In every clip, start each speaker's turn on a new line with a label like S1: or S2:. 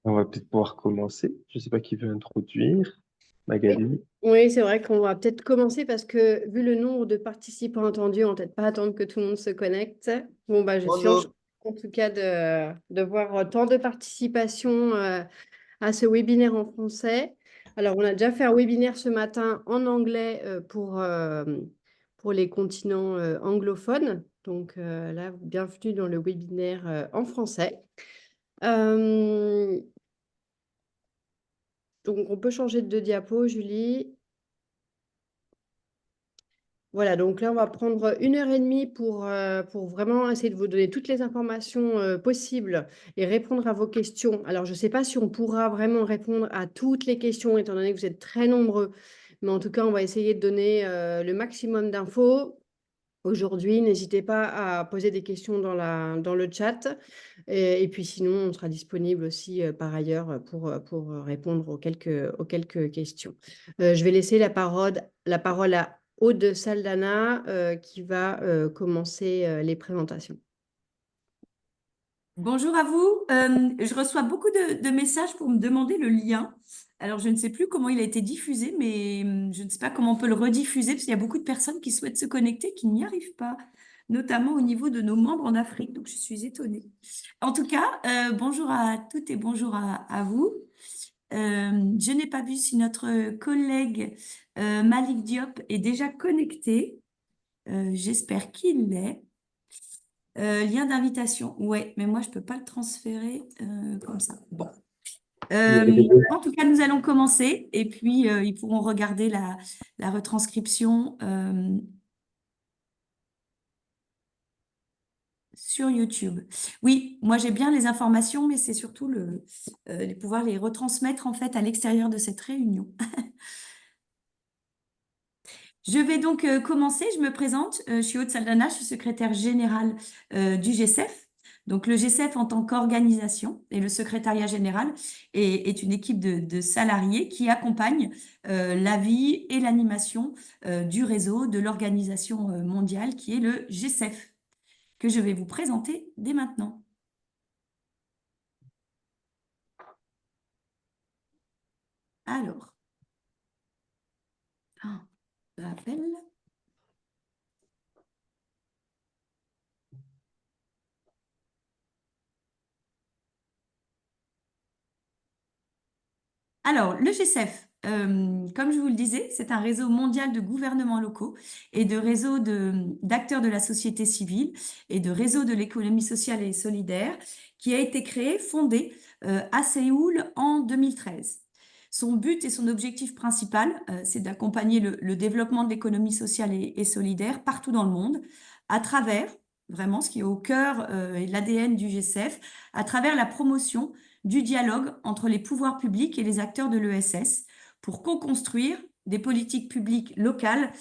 S1: On va peut-être pouvoir commencer. Je ne sais pas qui veut introduire.
S2: Oui,
S1: Magali.
S2: oui, c'est vrai qu'on va peut-être commencer parce que vu le nombre de participants attendus, on va peut-être pas attendre que tout le monde se connecte. Bon, bah, je suis enchantée
S3: Bonjour.
S2: en tout cas de voir tant de participation à ce webinaire en français. Alors, on a déjà fait un webinaire ce matin en anglais pour les continents anglophones. Donc là, bienvenue dans le webinaire en français. Euh, donc, on peut changer de diapo, Julie. Voilà, donc là, on va prendre 1 heure et demie pour vraiment essayer de vous donner toutes les informations possibles et répondre à vos questions. Alors, je ne sais pas si on pourra vraiment répondre à toutes les questions, étant donné que vous êtes très nombreux, mais en tout cas, on va essayer de donner le maximum d'infos. Aujourd'hui, n'hésitez pas à poser des questions dans le chat. Et puis sinon, on sera disponible aussi par ailleurs pour répondre aux quelques questions. Je vais laisser la parole à Aude Saldana qui va commencer les présentations.
S4: Bonjour à vous. Je reçois beaucoup de messages pour me demander le lien. Alors, je ne sais plus comment il a été diffusé, mais je ne sais pas comment on peut le rediffuser, parce qu'il y a beaucoup de personnes qui souhaitent se connecter, qui n'y arrivent pas, notamment au niveau de nos membres en Afrique. Donc, je suis étonnée. En tout cas, bonjour à toutes et bonjour à vous. Je n'ai pas vu si notre collègue Malik Diop est déjà connecté. J'espère qu'il l'est. Lien d'invitation, ouais, mais moi je peux pas le transférer comme ça. Bon. En tout cas, nous allons commencer et puis ils pourront regarder la retranscription sur YouTube. Oui, moi j'ai bien les informations, mais c'est surtout pouvoir les retransmettre en fait à l'extérieur de cette réunion. Je vais donc commencer. Je me présente. Je suis Aude Saldana, je suis secrétaire générale du GCEF. Donc le GCEF en tant qu'organisation et le secrétariat général est une équipe de salariés qui accompagnent la vie et l'animation du réseau de l'organisation mondiale qui est le GCEF, que je vais vous présenter dès maintenant. Alors, je rappelle. Alors, le GCEF, comme je vous le disais, c'est un réseau mondial de gouvernements locaux et de réseaux d'acteurs de la société civile et de réseaux de l'économie sociale et solidaire qui a été créé, fondé à Séoul en 2013. Son but et son objectif principal, c'est d'accompagner le développement de l'économie sociale et solidaire partout dans le monde à travers, vraiment ce qui est au cœur et l'ADN du GCEF, à travers la promotion du dialogue entre les pouvoirs publics et les acteurs de l'ESS pour co-construire des politiques publiques locales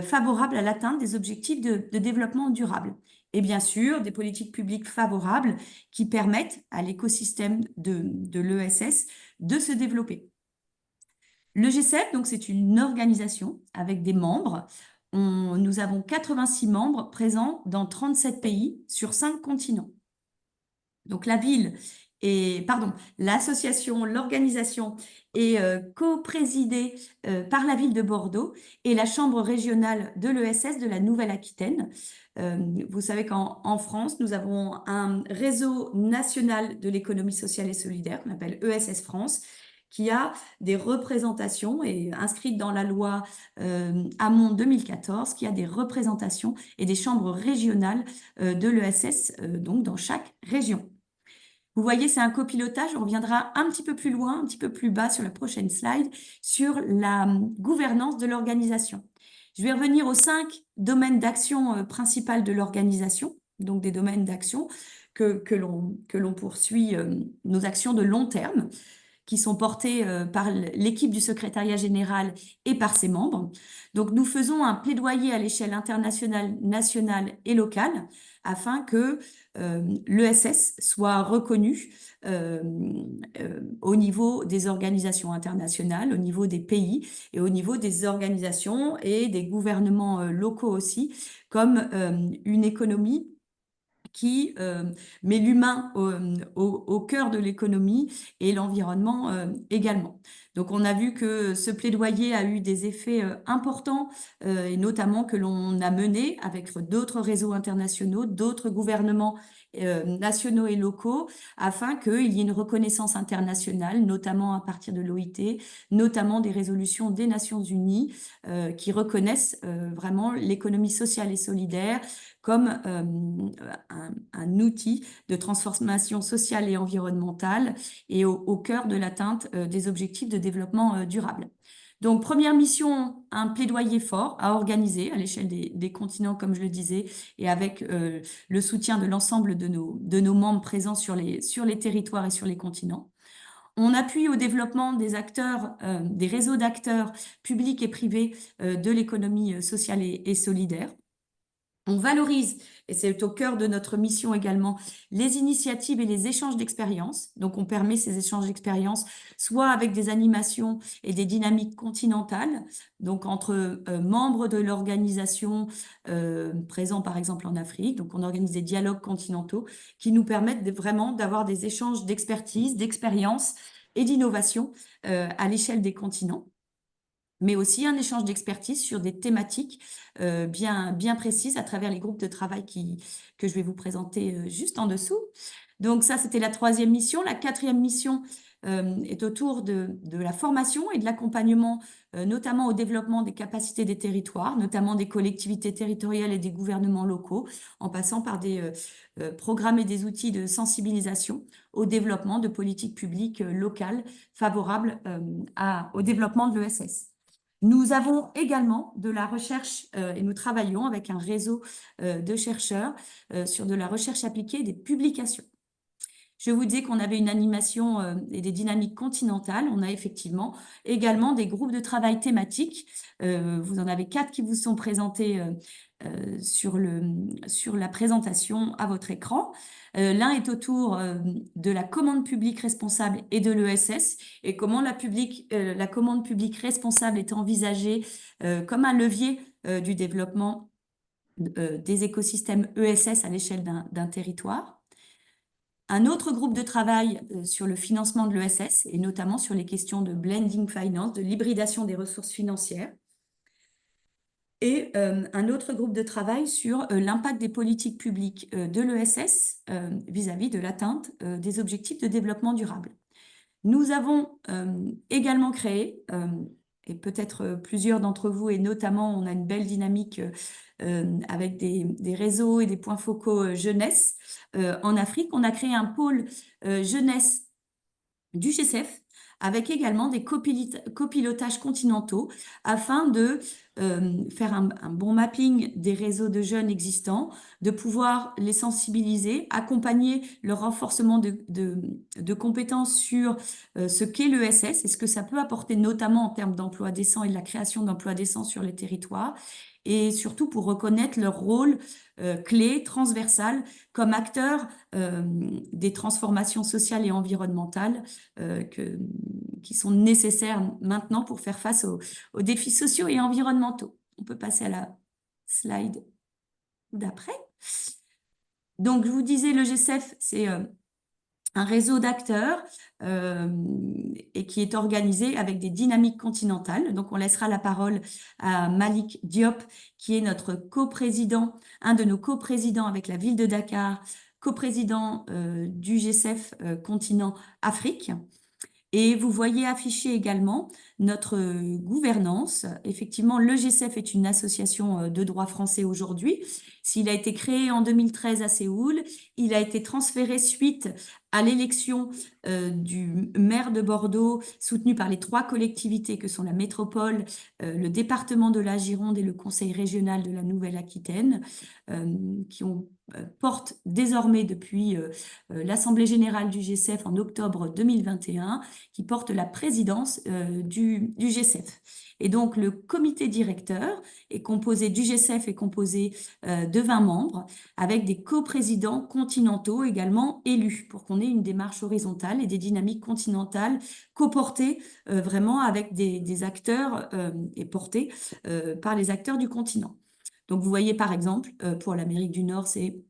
S4: favorables à l'atteinte des objectifs de développement durable. Et bien sûr, des politiques publiques favorables qui permettent à l'écosystème de l'ESS de se développer. Le G7, donc, c'est une organisation avec des membres. Nous avons 86 membres présents dans 37 pays sur 5 continents. Donc l'association, l'organisation est co-présidée par la ville de Bordeaux et la chambre régionale de l'ESS de la Nouvelle-Aquitaine. Vous savez qu'en France, nous avons un réseau national de l'économie sociale et solidaire qu'on appelle ESS France, qui a des représentations et inscrite dans la loi Hamon 2014, qui a des représentations et des chambres régionales de l'ESS, donc dans chaque région. Vous voyez, c'est un copilotage. On reviendra un petit peu plus loin, un petit peu plus bas sur la prochaine slide, sur la gouvernance de l'organisation. Je vais revenir aux 5 domaines d'action principales de l'organisation, donc des domaines d'action que l'on poursuit, nos actions de long terme, qui sont portées par l'équipe du secrétariat général et par ses membres. Donc, nous faisons un plaidoyer à l'échelle internationale, nationale et locale afin que l'ESS soit reconnu au niveau des organisations internationales, au niveau des pays et au niveau des organisations et des gouvernements locaux aussi, comme une économie qui met l'humain au cœur de l'économie et l'environnement également. Donc, on a vu que ce plaidoyer a eu des effets importants et notamment que l'on a mené avec d'autres réseaux internationaux, d'autres gouvernements nationaux et locaux, afin qu'il y ait une reconnaissance internationale, notamment à partir de l'OIT, notamment des résolutions des Nations Unies qui reconnaissent vraiment l'économie sociale et solidaire comme un outil de transformation sociale et environnementale et au cœur de l'atteinte des objectifs de développement durable. Donc, première mission, un plaidoyer fort à organiser à l'échelle des continents, comme je le disais, et avec le soutien de l'ensemble de nos membres présents sur les territoires et sur les continents. On appuie au développement des acteurs, des réseaux d'acteurs publics et privés de l'économie sociale et solidaire. On valorise, et c'est au cœur de notre mission également, les initiatives et les échanges d'expériences. Donc, on permet ces échanges d'expériences soit avec des animations et des dynamiques continentales, donc entre membres de l'organisation présents par exemple en Afrique. Donc, on organise des dialogues continentaux qui nous permettent vraiment d'avoir des échanges d'expertise, d'expérience et d'innovation à l'échelle des continents, mais aussi un échange d'expertise sur des thématiques bien précises à travers les groupes de travail que je vais vous présenter juste en dessous. Donc ça, c'était la troisième mission. La quatrième mission est autour de la formation et de l'accompagnement, notamment au développement des capacités des territoires, notamment des collectivités territoriales et des gouvernements locaux, en passant par des programmes et des outils de sensibilisation au développement de politiques publiques locales favorables au développement de l'ESS. Nous avons également de la recherche et nous travaillons avec un réseau de chercheurs sur de la recherche appliquée et des publications. Je vous dis qu'on avait une animation et des dynamiques continentales. On a effectivement également des groupes de travail thématiques. Vous en avez 4 qui vous sont présentés sur la présentation à votre écran. L'un est autour de la commande publique responsable et de l'ESS et comment la commande publique responsable est envisagée comme un levier du développement des écosystèmes ESS à l'échelle d'un territoire. Un autre groupe de travail sur le financement de l'ESS et notamment sur les questions de blending finance, de l'hybridation des ressources financières. Et un autre groupe de travail sur l'impact des politiques publiques de l'ESS vis-à-vis de l'atteinte des objectifs de développement durable. Nous avons également créé, et peut-être plusieurs d'entre vous, et notamment on a une belle dynamique avec des réseaux et des points focaux jeunesse en Afrique. On a créé un pôle jeunesse du GCF avec également des copilotages continentaux afin de faire un bon mapping des réseaux de jeunes existants, de pouvoir les sensibiliser, accompagner le renforcement de compétences sur ce qu'est l'ESS et ce que ça peut apporter notamment en termes d'emplois décents et de la création d'emplois décents sur les territoires, et surtout pour reconnaître leur rôle clé, transversal, comme acteur des transformations sociales et environnementales qui sont nécessaires maintenant pour faire face aux défis sociaux et environnementaux. On peut passer à la slide d'après. Donc, je vous disais, le GCF, c'est un réseau d'acteurs et qui est organisé avec des dynamiques continentales. Donc, on laissera la parole à Malik Diop, qui est notre coprésident, un de nos coprésidents avec la ville de Dakar, coprésident du GCF continent Afrique. Et vous voyez afficher également notre gouvernance. Effectivement, le GCF est une association de droit français aujourd'hui. S'il a été créé en 2013 à Séoul, il a été transféré suite à l'élection du maire de Bordeaux, soutenu par les 3 collectivités que sont la métropole, le département de la Gironde et le conseil régional de la Nouvelle-Aquitaine, qui portent désormais depuis l'Assemblée générale du GCF en octobre 2021, qui porte la présidence du GCF. Et donc, le comité directeur est composé du GCF est composé de 20 membres, avec des coprésidents continentaux également élus, pour qu'on ait une démarche horizontale et des dynamiques continentales coportées vraiment avec des acteurs et portées par les acteurs du continent. Donc, vous voyez par exemple, pour l'Amérique du Nord, c'est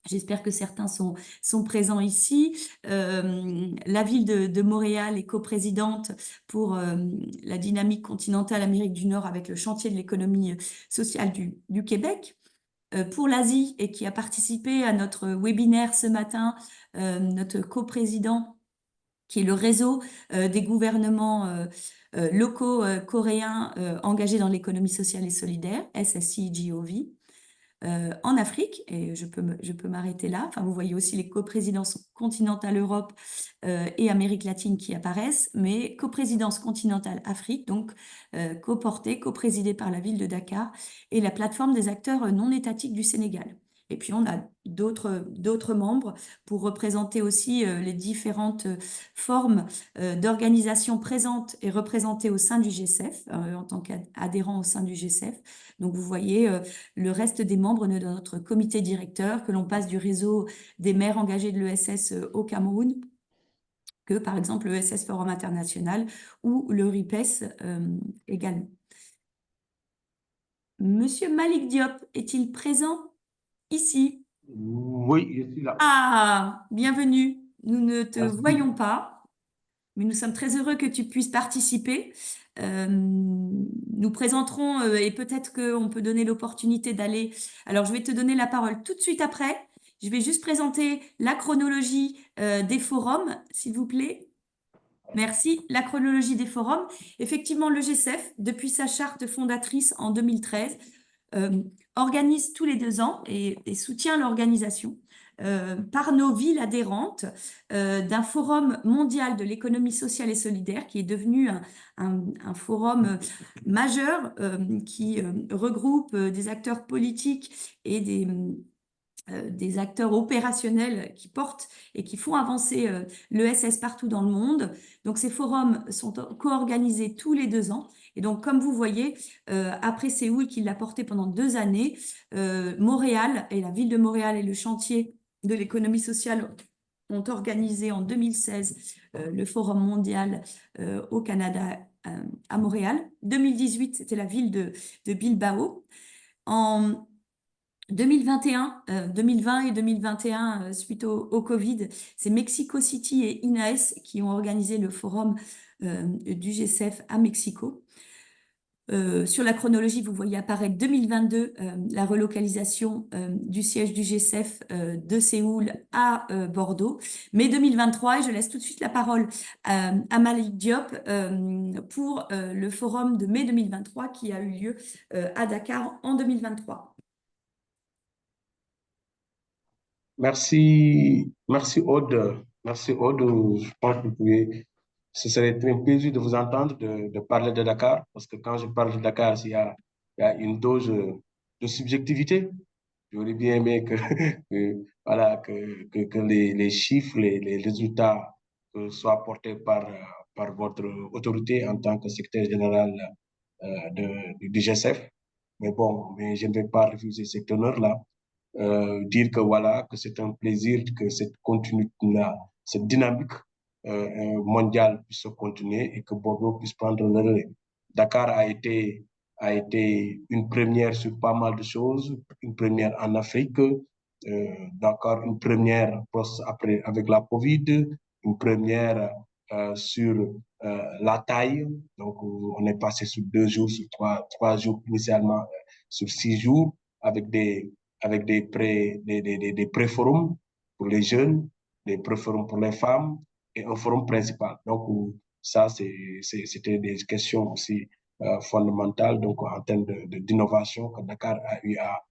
S4: J'espère que certains sont présents ici. La ville de Montréal est coprésidente pour la dynamique continentale Amérique du Nord avec le chantier de l'économie sociale du Québec. Pour l'Asie et qui a participé à notre webinaire ce matin, notre coprésident qui est le réseau des gouvernements locaux coréens engagés dans l'économie sociale et solidaire, SSI-GOV. En Afrique, et je peux m'arrêter là. Enfin, vous voyez aussi les coprésidences continentale Europe et Amérique latine qui apparaissent, mais coprésidence continentale Afrique, donc coportée, coprésidée par la ville de Dakar et la plateforme des acteurs non étatiques du Sénégal. Et puis, on a d'autres membres pour représenter aussi les différentes formes d'organisation présentes et représentées au sein du G7, en tant qu'adhérent au sein du G7. Donc, vous voyez le reste des membres de notre comité directeur, que l'on passe du réseau des maires engagés de l'ESS au Cameroun, que par exemple l'ESS Forum International ou le RIPES également. Monsieur Malik Diop, est-il présent ici?
S3: Oui, je suis là.
S4: Ah, bienvenue. Nous ne te
S3: Merci.
S4: voyons pas, mais nous sommes très heureux que tu puisses participer. Nous présenterons, et peut-être qu'on peut donner l'opportunité d'aller. Alors, je vais te donner la parole tout de suite après. Je vais juste présenter la chronologie des forums, s'il vous plaît. Merci. La chronologie des forums. Effectivement, le G7, depuis sa charte fondatrice en 2013, organise tous les 2 ans et soutient l'organisation par nos villes adhérentes d'un forum mondial de l'économie sociale et solidaire qui est devenu un forum majeur qui regroupe des acteurs politiques et des acteurs opérationnels qui portent et qui font avancer l'ESS partout dans le monde. Donc, ces forums sont co-organisés tous les 2 ans. Et donc, comme vous voyez, après Séoul, qui l'a porté pendant 2 années, Montréal et la ville de Montréal et le chantier de l'économie sociale ont organisé en 2016 le Forum mondial au Canada à Montréal. 2018, c'était la ville de Bilbao. En 2020 et 2021, suite au Covid, c'est Mexico City et INAES qui ont organisé le forum du G7 à Mexico. Sur la chronologie, vous voyez apparaître 2022, la relocalisation du siège du G7 de Séoul à Bordeaux. Mais 2023, et je laisse tout de suite la parole à Malik Diop pour le forum de mai 2023 qui a eu lieu à Dakar en 2023.
S3: Merci, merci Aude. Merci Aude. Je pense que ce serait un plaisir de vous entendre, de parler de Dakar, parce que quand je parle de Dakar, il y a une dose de subjectivité. J'aurais bien aimé voilà, que les chiffres, les résultats soient portés par votre autorité en tant que secrétaire général du G7. Mais bon, mais je ne vais pas refuser cet honneur-là. Dire que voilà, que c'est un plaisir que cette dynamique mondiale puisse se continuer et que Bordeaux puisse prendre le relais. Dakar a été une première sur pas mal de choses, une première en Afrique, Dakar une première après avec la Covid, une première sur la taille. Donc on est passé sur 2 jours, sur 3 jours initialement, sur 6 jours avec des pré-forums pour les jeunes, des pré-forums pour les femmes et un forum principal. Donc, ça, c'était des questions aussi fondamentales donc, en termes d'innovation que Dakar a eu à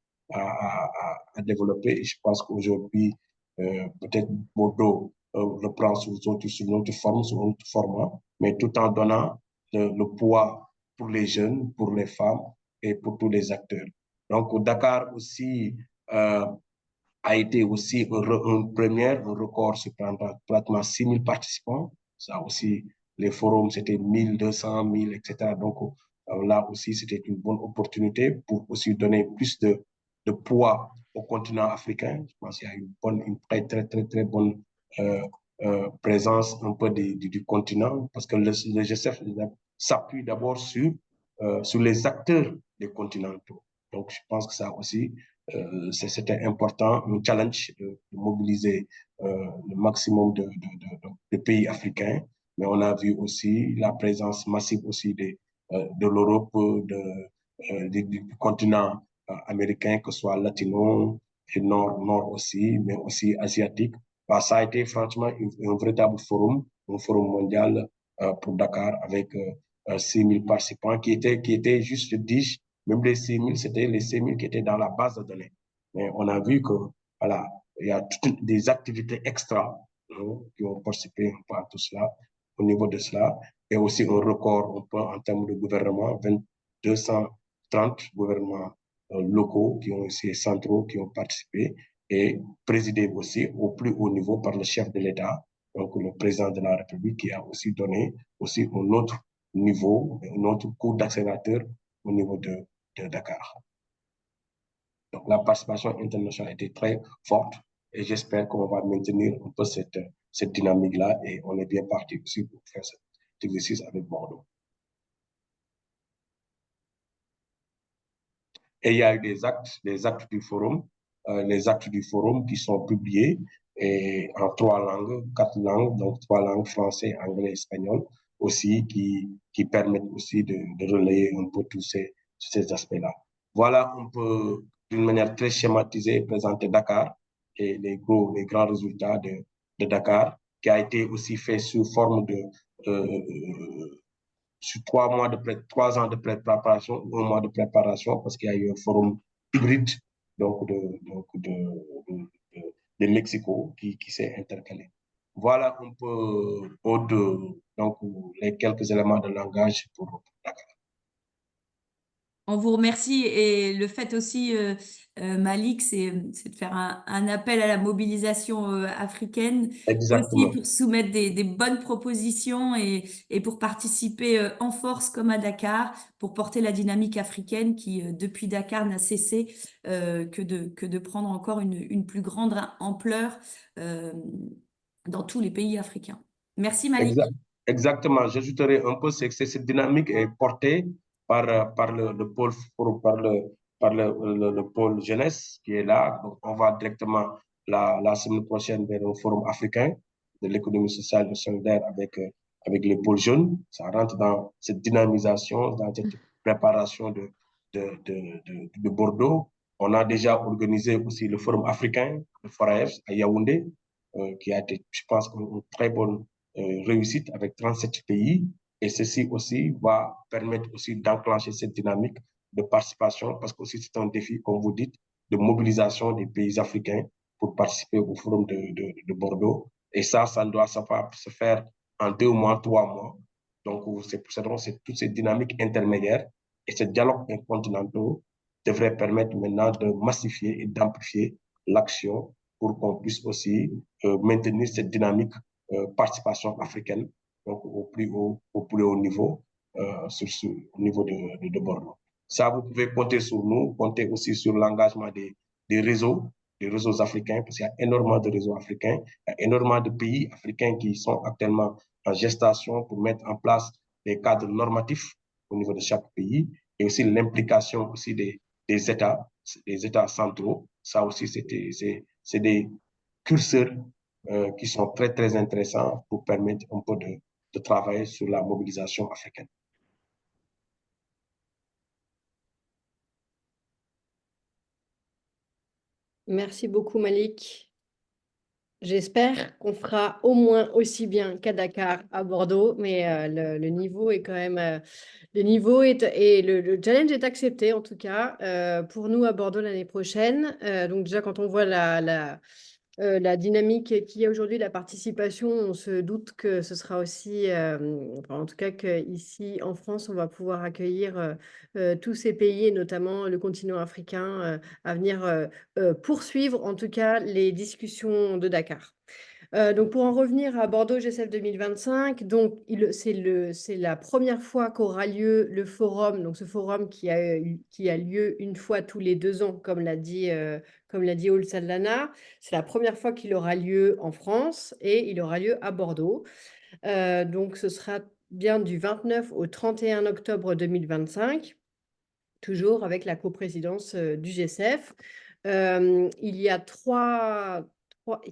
S3: développer. Et je pense qu'aujourd'hui, peut-être Bordeaux reprend sous une autre forme, sous un autre format, mais tout en donnant le poids pour les jeunes, pour les femmes et pour tous les acteurs. Donc, Dakar aussi a été aussi une première, un record sur pratiquement 6 000 participants. Ça aussi, les forums, c'était 1 200, 1 000, etc. Donc, là aussi, c'était une bonne opportunité pour aussi donner plus de poids au continent africain. Je pense qu'il y a une très bonne présence un peu du continent parce que le G7 s'appuie d'abord sur les acteurs des continentaux. Donc, je pense que ça aussi, c'était important, un challenge de mobiliser le maximum de pays africains. Mais on a vu aussi la présence massive aussi de l'Europe, du continent américain, que ce soit latino et nord aussi, mais aussi asiatique. Bah, ça a été franchement un véritable forum, un forum mondial pour Dakar avec 6 000 participants qui étaient juste, dis-je, même les 6 000, c'était les 6 000 qui étaient dans la base de données. Mais on a vu que, voilà, il y a toutes des activités extra qui ont participé à tout cela, au niveau de cela, et aussi un record en termes de gouvernement, 230 gouvernements locaux qui ont aussi centraux qui ont participé et présidé aussi au plus haut niveau par le chef de l'État, donc le président de la République, qui a aussi donné aussi un autre niveau, un autre coup d'accélérateur au niveau de Dakar. Donc la participation internationale était très forte et j'espère qu'on va maintenir un peu cette dynamique-là et on est bien parti aussi pour faire cet exercice avec Bordeaux. Et il y a eu des actes du forum, les actes du forum qui sont publiés et en 3 langues, 4 langues, donc 3 langues, français, anglais, espagnol, aussi qui permettent aussi de relayer un peu tous ces aspects-là. Voilà un peu d'une manière très schématisée présenter Dakar et les grands résultats de Dakar, qui a été aussi fait sous forme sur 3 ans de préparation, 1 mois de préparation, parce qu'il y a eu un forum hybride donc de Mexico qui s'est intercalé. Voilà un peu donc les quelques éléments de langage pour Dakar.
S4: On vous remercie et le fait aussi, Malik, c'est de faire un appel à la mobilisation africaine, aussi
S3: Exactement.
S4: pour soumettre des bonnes propositions et pour participer en force comme à Dakar, pour porter la dynamique africaine qui, depuis Dakar, n'a cessé que de prendre encore une plus grande ampleur dans tous les pays africains. Merci Malik.
S3: Exactement. J'ajouterai un peu, c'est que cette dynamique est portée par le pôle, le pôle jeunesse qui est là. Donc, on va directement la semaine prochaine vers un forum africain de l'économie sociale et solidaire avec les pôles jeunes. Ça rentre dans cette dynamisation, dans cette préparation de Bordeaux. On a déjà organisé aussi le forum africain, le FORAEF, à Yaoundé, qui a été, je pense, une très bonne réussite avec 37 pays. Et ceci aussi va permettre aussi d'enclencher cette dynamique de participation, parce que aussi c'est un défi, comme vous dites, de mobilisation des pays africains pour participer au forum de Bordeaux. Et ça ne doit pas se faire en 2 mois, 3 mois. Donc, c'est toutes ces dynamiques intermédiaires et ce dialogue intercontinental devrait permettre maintenant de massifier et d'amplifier l'action pour qu'on puisse aussi maintenir cette dynamique participation africaine, donc au plus haut niveau, au niveau de Bordeaux. Ça, vous pouvez compter sur nous, compter aussi sur l'engagement des réseaux africains, parce qu'il y a énormément de réseaux africains, il y a énormément de pays africains qui sont actuellement en gestation pour mettre en place des cadres normatifs au niveau de chaque pays, et aussi l'implication aussi des États centraux. Ça aussi, c'est des curseurs qui sont très, très intéressants pour permettre un peu de travailler sur la mobilisation africaine.
S2: Merci beaucoup, Malik. J'espère qu'on fera au moins aussi bien qu'à Dakar, à Bordeaux, mais le niveau est quand même, le niveau et le challenge est accepté en tout cas pour nous à Bordeaux l'année prochaine. Donc déjà quand on voit la dynamique qu'il y a aujourd'hui, la participation, on se doute que ce sera aussi, en tout cas qu'ici en France, on va pouvoir accueillir tous ces pays, et notamment le continent africain, à venir poursuivre en tout cas les discussions de Dakar. Donc pour en revenir à Bordeaux GSF 2025, donc c'est la première fois qu'aura lieu le forum, donc ce forum qui a lieu une fois tous les 2 ans, comme l'a dit Ould Saldanha. C'est la première fois qu'il aura lieu en France et il aura lieu à Bordeaux. Donc ce sera bien du 29 au 31 octobre 2025, toujours avec la coprésidence du GSF. Il y a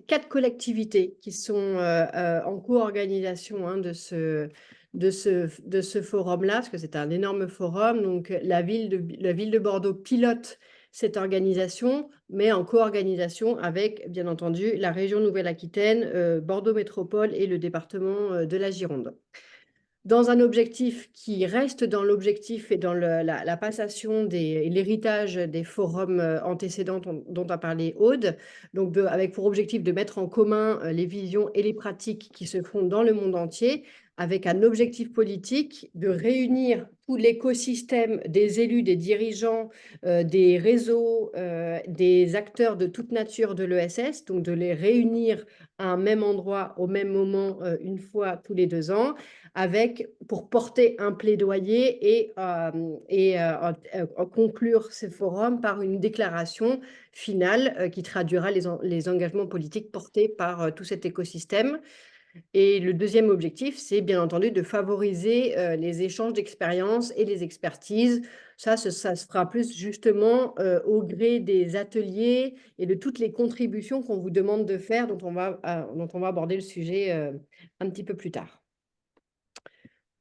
S2: quatre collectivités qui sont en co-organisation hein, de ce forum-là, parce que c'est un énorme forum. Donc, la ville de Bordeaux pilote cette organisation, mais en co-organisation avec, bien entendu, la région Nouvelle-Aquitaine, Bordeaux Métropole et le département de la Gironde. Dans un objectif qui reste dans l'objectif et dans la passation et l'héritage des forums antécédents dont a parlé Aude, donc avec pour objectif de mettre en commun les visions et les pratiques qui se font dans le monde entier, avec un objectif politique de réunir tout l'écosystème des élus, des dirigeants, des réseaux, des acteurs de toute nature de l'ESS, donc de les réunir à un même endroit au même moment, une fois tous les 2 ans, pour porter un plaidoyer et conclure ce forum par une déclaration finale qui traduira les engagements politiques portés par tout cet écosystème. Et le deuxième objectif, c'est bien entendu de favoriser les échanges d'expériences et les expertises. Ça se fera plus justement au gré des ateliers et de toutes les contributions qu'on vous demande de faire, dont on va aborder le sujet un petit peu plus tard.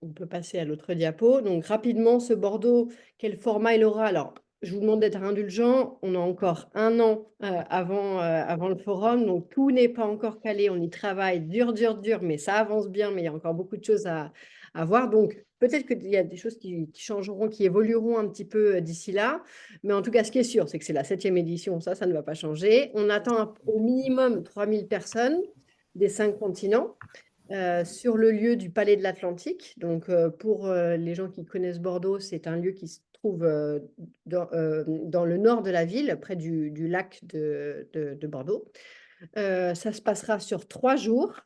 S2: On peut passer à l'autre diapo. Donc, rapidement, ce Bordeaux, quel format il aura? Alors, je vous demande d'être indulgent. On a encore 1 an avant le forum. Donc, tout n'est pas encore calé. On y travaille dur, mais ça avance bien. Mais il y a encore beaucoup de choses à voir. Donc, peut-être qu'il y a des choses qui changeront, qui évolueront un petit peu d'ici là. Mais en tout cas, ce qui est sûr, c'est que c'est la 7e édition. Ça ne va pas changer. On attend au minimum 3000 personnes des 5 continents. Sur le lieu du Palais de l'Atlantique. Donc, pour les gens qui connaissent Bordeaux, c'est un lieu qui se trouve dans le nord de la ville, près du lac de Bordeaux. Ça se passera sur 3 jours,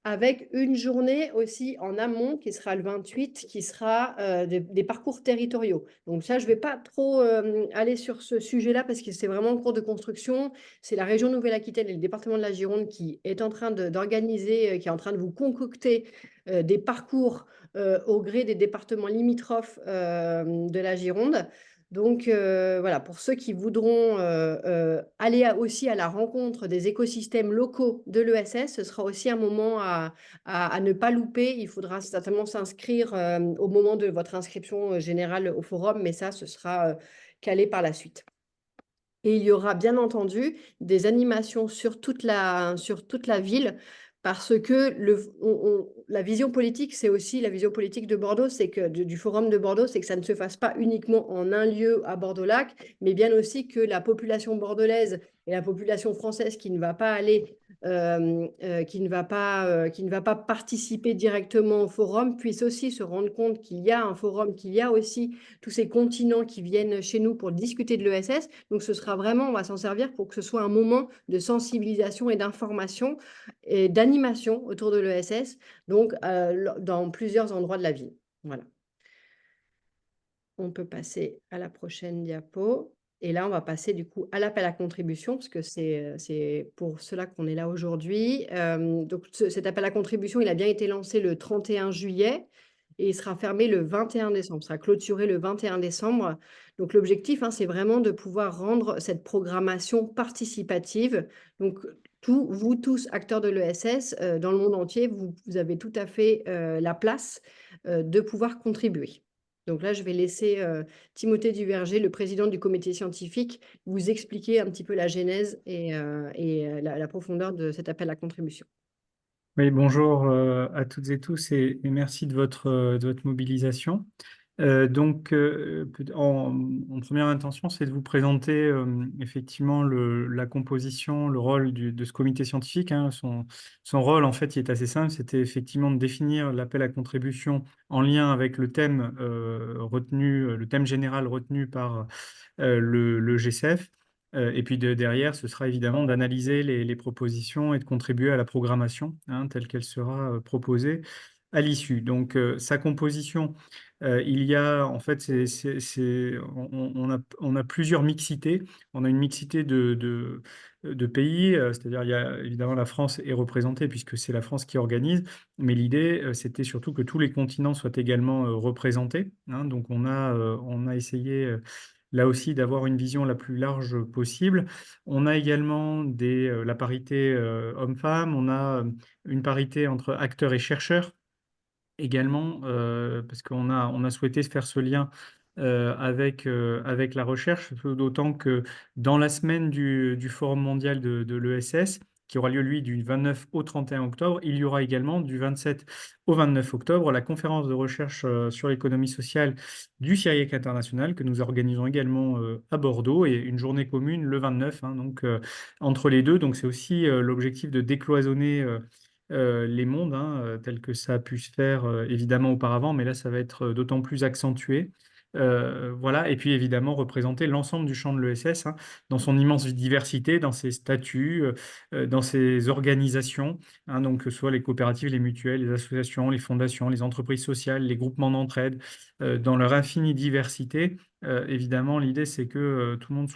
S2: avec une journée aussi en amont qui sera le 28, qui sera des parcours territoriaux. Donc ça, je ne vais pas trop aller sur ce sujet-là parce que c'est vraiment en cours de construction. C'est la région Nouvelle-Aquitaine et le département de la Gironde qui est en train d'organiser, qui est en train de vous concocter des parcours au gré des départements limitrophes de la Gironde. Donc voilà, pour ceux qui voudront aller aussi à la rencontre des écosystèmes locaux de l'ESS, ce sera aussi un moment à ne pas louper. Il faudra certainement s'inscrire au moment de votre inscription générale au forum, mais ça, ce sera calé par la suite. Et il y aura bien entendu des animations sur toute la ville, parce que la vision politique, c'est aussi la vision politique de Bordeaux, c'est que du Forum de Bordeaux, c'est que ça ne se fasse pas uniquement en un lieu à Bordeaux-Lac, mais bien aussi que la population bordelaise et la population française qui ne va pas aller, qui ne va pas participer directement au forum, puisse aussi se rendre compte qu'il y a un forum, qu'il y a aussi tous ces continents qui viennent chez nous pour discuter de l'ESS. Donc, ce sera vraiment, on va s'en servir pour que ce soit un moment de sensibilisation et d'information et d'animation autour de l'ESS, donc dans plusieurs endroits de la ville. Voilà. On peut passer à la prochaine diapo. Et là, on va passer du coup à l'appel à contribution, parce que c'est pour cela qu'on est là aujourd'hui. Donc, cet appel à contribution, il a bien été lancé le 31 juillet et il sera fermé le 21 décembre. Il sera clôturé le 21 décembre. Donc, l'objectif, c'est vraiment de pouvoir rendre cette programmation participative. Donc, vous tous, acteurs de l'ESS, dans le monde entier, vous avez tout à fait la place de pouvoir contribuer. Donc là, je vais laisser Timothée Duverger, le président du comité scientifique, vous expliquer un petit peu la genèse et la profondeur de cet appel à contribution.
S5: Oui, bonjour à toutes et tous et merci de votre mobilisation. Donc, en première intention, c'est de vous présenter effectivement la composition, le rôle de ce comité scientifique. Hein. Son rôle, en fait, il est assez simple. C'était effectivement de définir l'appel à contribution en lien avec le thème retenu, le thème général retenu par le GCF. Et puis derrière, ce sera évidemment d'analyser les propositions et de contribuer à la programmation telle qu'elle sera proposée à l'issue. Donc, sa composition, il y a en fait, on a plusieurs mixités. On a une mixité de pays, c'est-à-dire il y a évidemment la France est représentée puisque c'est la France qui organise, mais l'idée, c'était surtout que tous les continents soient également représentés. Donc, on a essayé là aussi d'avoir une vision la plus large possible. On a également la parité homme-femme, on a une parité entre acteurs et chercheurs également, parce on a souhaité faire ce lien avec la recherche, d'autant que dans la semaine du Forum mondial de l'ESS, qui aura lieu, lui, du 29 au 31 octobre, il y aura également du 27 au 29 octobre la conférence de recherche sur l'économie sociale du CIRIEC international, que nous organisons également à Bordeaux, et une journée commune le 29, hein, donc entre les deux. Donc c'est aussi l'objectif de décloisonner les mondes, hein, tels que ça a pu se faire évidemment auparavant, mais là, ça va être d'autant plus accentué. Voilà, et puis évidemment représenter l'ensemble du champ de l'ESS, hein, dans son immense diversité, dans ses statuts, dans ses organisations, hein, donc que ce soit les coopératives, les mutuelles, les associations, les fondations, les entreprises sociales, les groupements d'entraide, dans leur infinie diversité. Évidemment, l'idée, c'est que tout le monde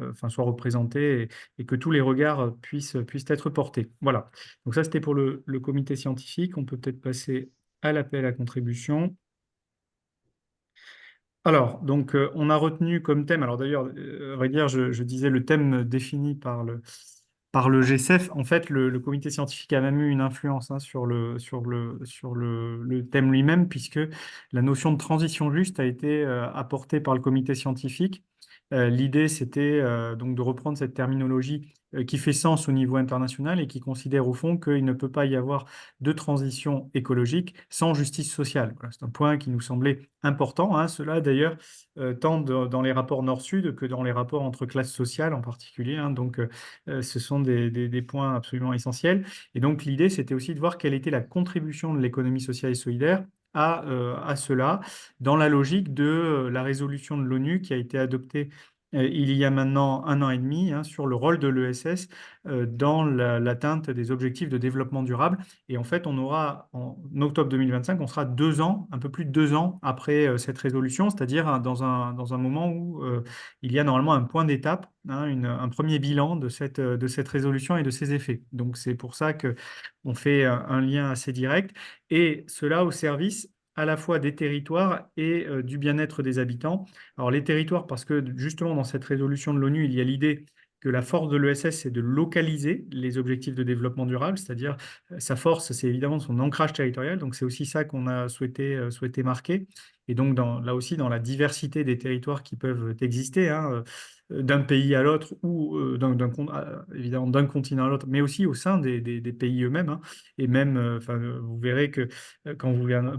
S5: enfin, soit représenté et que tous les regards puissent être portés. Voilà. Donc ça, c'était pour le comité scientifique. On peut peut-être passer à l'appel à contribution. Alors, donc, on a retenu comme thème, alors d'ailleurs, à vrai dire, je disais le thème défini par le GCEF. En fait, le comité scientifique a même eu une influence, hein, sur le thème lui-même, puisque la notion de transition juste a été apportée par le comité scientifique. L'idée, c'était donc de reprendre cette terminologie qui fait sens au niveau international et qui considère au fond qu'il ne peut pas y avoir de transition écologique sans justice sociale. Voilà, c'est un point qui nous semblait important, hein, cela d'ailleurs, tant dans les rapports Nord-Sud que dans les rapports entre classes sociales en particulier, hein. Donc, ce sont des points absolument essentiels. Et donc, l'idée, c'était aussi de voir quelle était la contribution de l'économie sociale et solidaire à cela, dans la logique de la résolution de l'ONU qui a été adoptée il y a maintenant 1 an et demi, hein, sur le rôle de l'ESS dans l'atteinte des objectifs de développement durable. Et en fait, on aura en octobre 2025, on sera 2 ans, un peu plus de 2 ans après cette résolution, c'est-à-dire dans un moment où il y a normalement un point d'étape, hein, un premier bilan de cette résolution et de ses effets. Donc c'est pour ça que on fait un lien assez direct, et cela au service à la fois des territoires et du bien-être des habitants. Alors les territoires, parce que justement dans cette résolution de l'ONU, il y a l'idée que la force de l'ESS, c'est de localiser les objectifs de développement durable, c'est-à-dire sa force, c'est évidemment son ancrage territorial. Donc c'est aussi ça qu'on a souhaité marquer. Et donc là aussi, dans la diversité des territoires qui peuvent exister, hein, d'un pays à l'autre ou évidemment d'un continent à l'autre, mais aussi au sein des pays eux-mêmes, hein. Et même, enfin, vous verrez que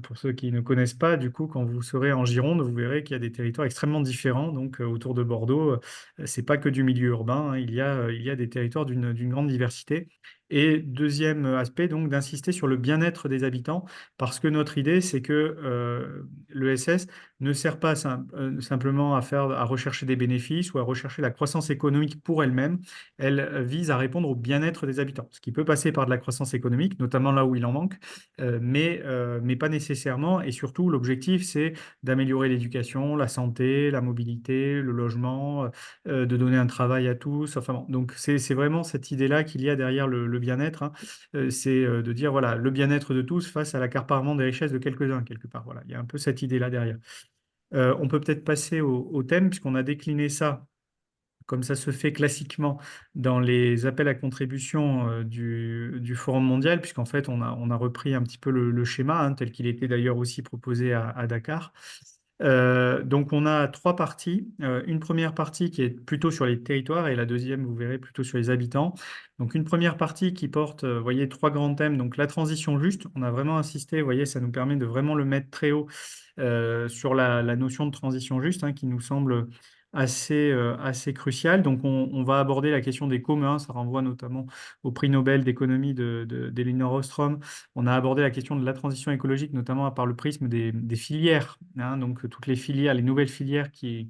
S5: pour ceux qui ne connaissent pas, du coup, quand vous serez en Gironde, vous verrez qu'il y a des territoires extrêmement différents. Donc, autour de Bordeaux, c'est pas que du milieu urbain, hein. Il y a des territoires d'une grande diversité. Et deuxième aspect, donc, d'insister sur le bien-être des habitants, parce que notre idée, c'est que l'ESS ne sert pas simplement à rechercher des bénéfices ou à rechercher la croissance économique pour elle-même. Elle vise à répondre au bien-être des habitants, ce qui peut passer par de la croissance économique, notamment là où il en manque, mais pas nécessairement. Et surtout, l'objectif, c'est d'améliorer l'éducation, la santé, la mobilité, le logement, de donner un travail à tous. Enfin, bon, donc, c'est vraiment cette idée-là qu'il y a derrière le bien-être, hein. C'est de dire, voilà, le bien-être de tous face à l'accaparement des richesses de quelques-uns, quelque part. Voilà, il y a un peu cette idée-là derrière. On peut peut-être passer au thème, puisqu'on a décliné ça comme ça se fait classiquement dans les appels à contribution du Forum mondial, puisqu'en fait, on a repris un petit peu le schéma, hein, tel qu'il était d'ailleurs aussi proposé à Dakar. Donc, on a 3 parties. Une première partie qui est plutôt sur les territoires et la deuxième, vous verrez, plutôt sur les habitants. Donc, une première partie qui porte, vous voyez, 3 grands thèmes. Donc, la transition juste, on a vraiment insisté, vous voyez, ça nous permet de vraiment le mettre très haut sur la notion de transition juste, hein, qui nous semble assez cruciale. Donc, on va aborder la question des communs. Ça renvoie notamment au prix Nobel d'économie d'Elinor Ostrom. On a abordé la question de la transition écologique, notamment par le prisme des filières, hein, donc toutes les filières, les nouvelles filières qui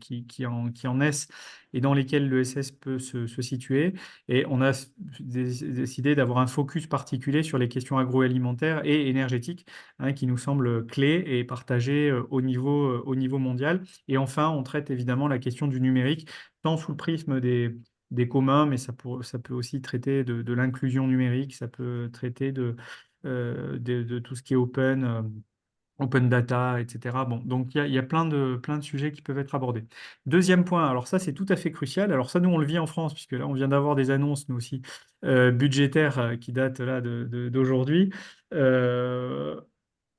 S5: en naissent et dans lesquelles l'ESS peut se situer. Et on a décidé d'avoir un focus particulier sur les questions agroalimentaires et énergétiques, hein, qui nous semblent clés et partagées au niveau mondial. Et enfin, on traite évidemment la question du numérique, tant sous le prisme des communs, mais ça peut aussi traiter de l'inclusion numérique, ça peut traiter de tout ce qui est open, open data, etc. Bon, donc il y a plein de sujets qui peuvent être abordés. Deuxième point, alors ça c'est tout à fait crucial. Alors ça nous on le vit en France puisque là on vient d'avoir des annonces nous aussi budgétaires qui datent là d'aujourd'hui. Euh,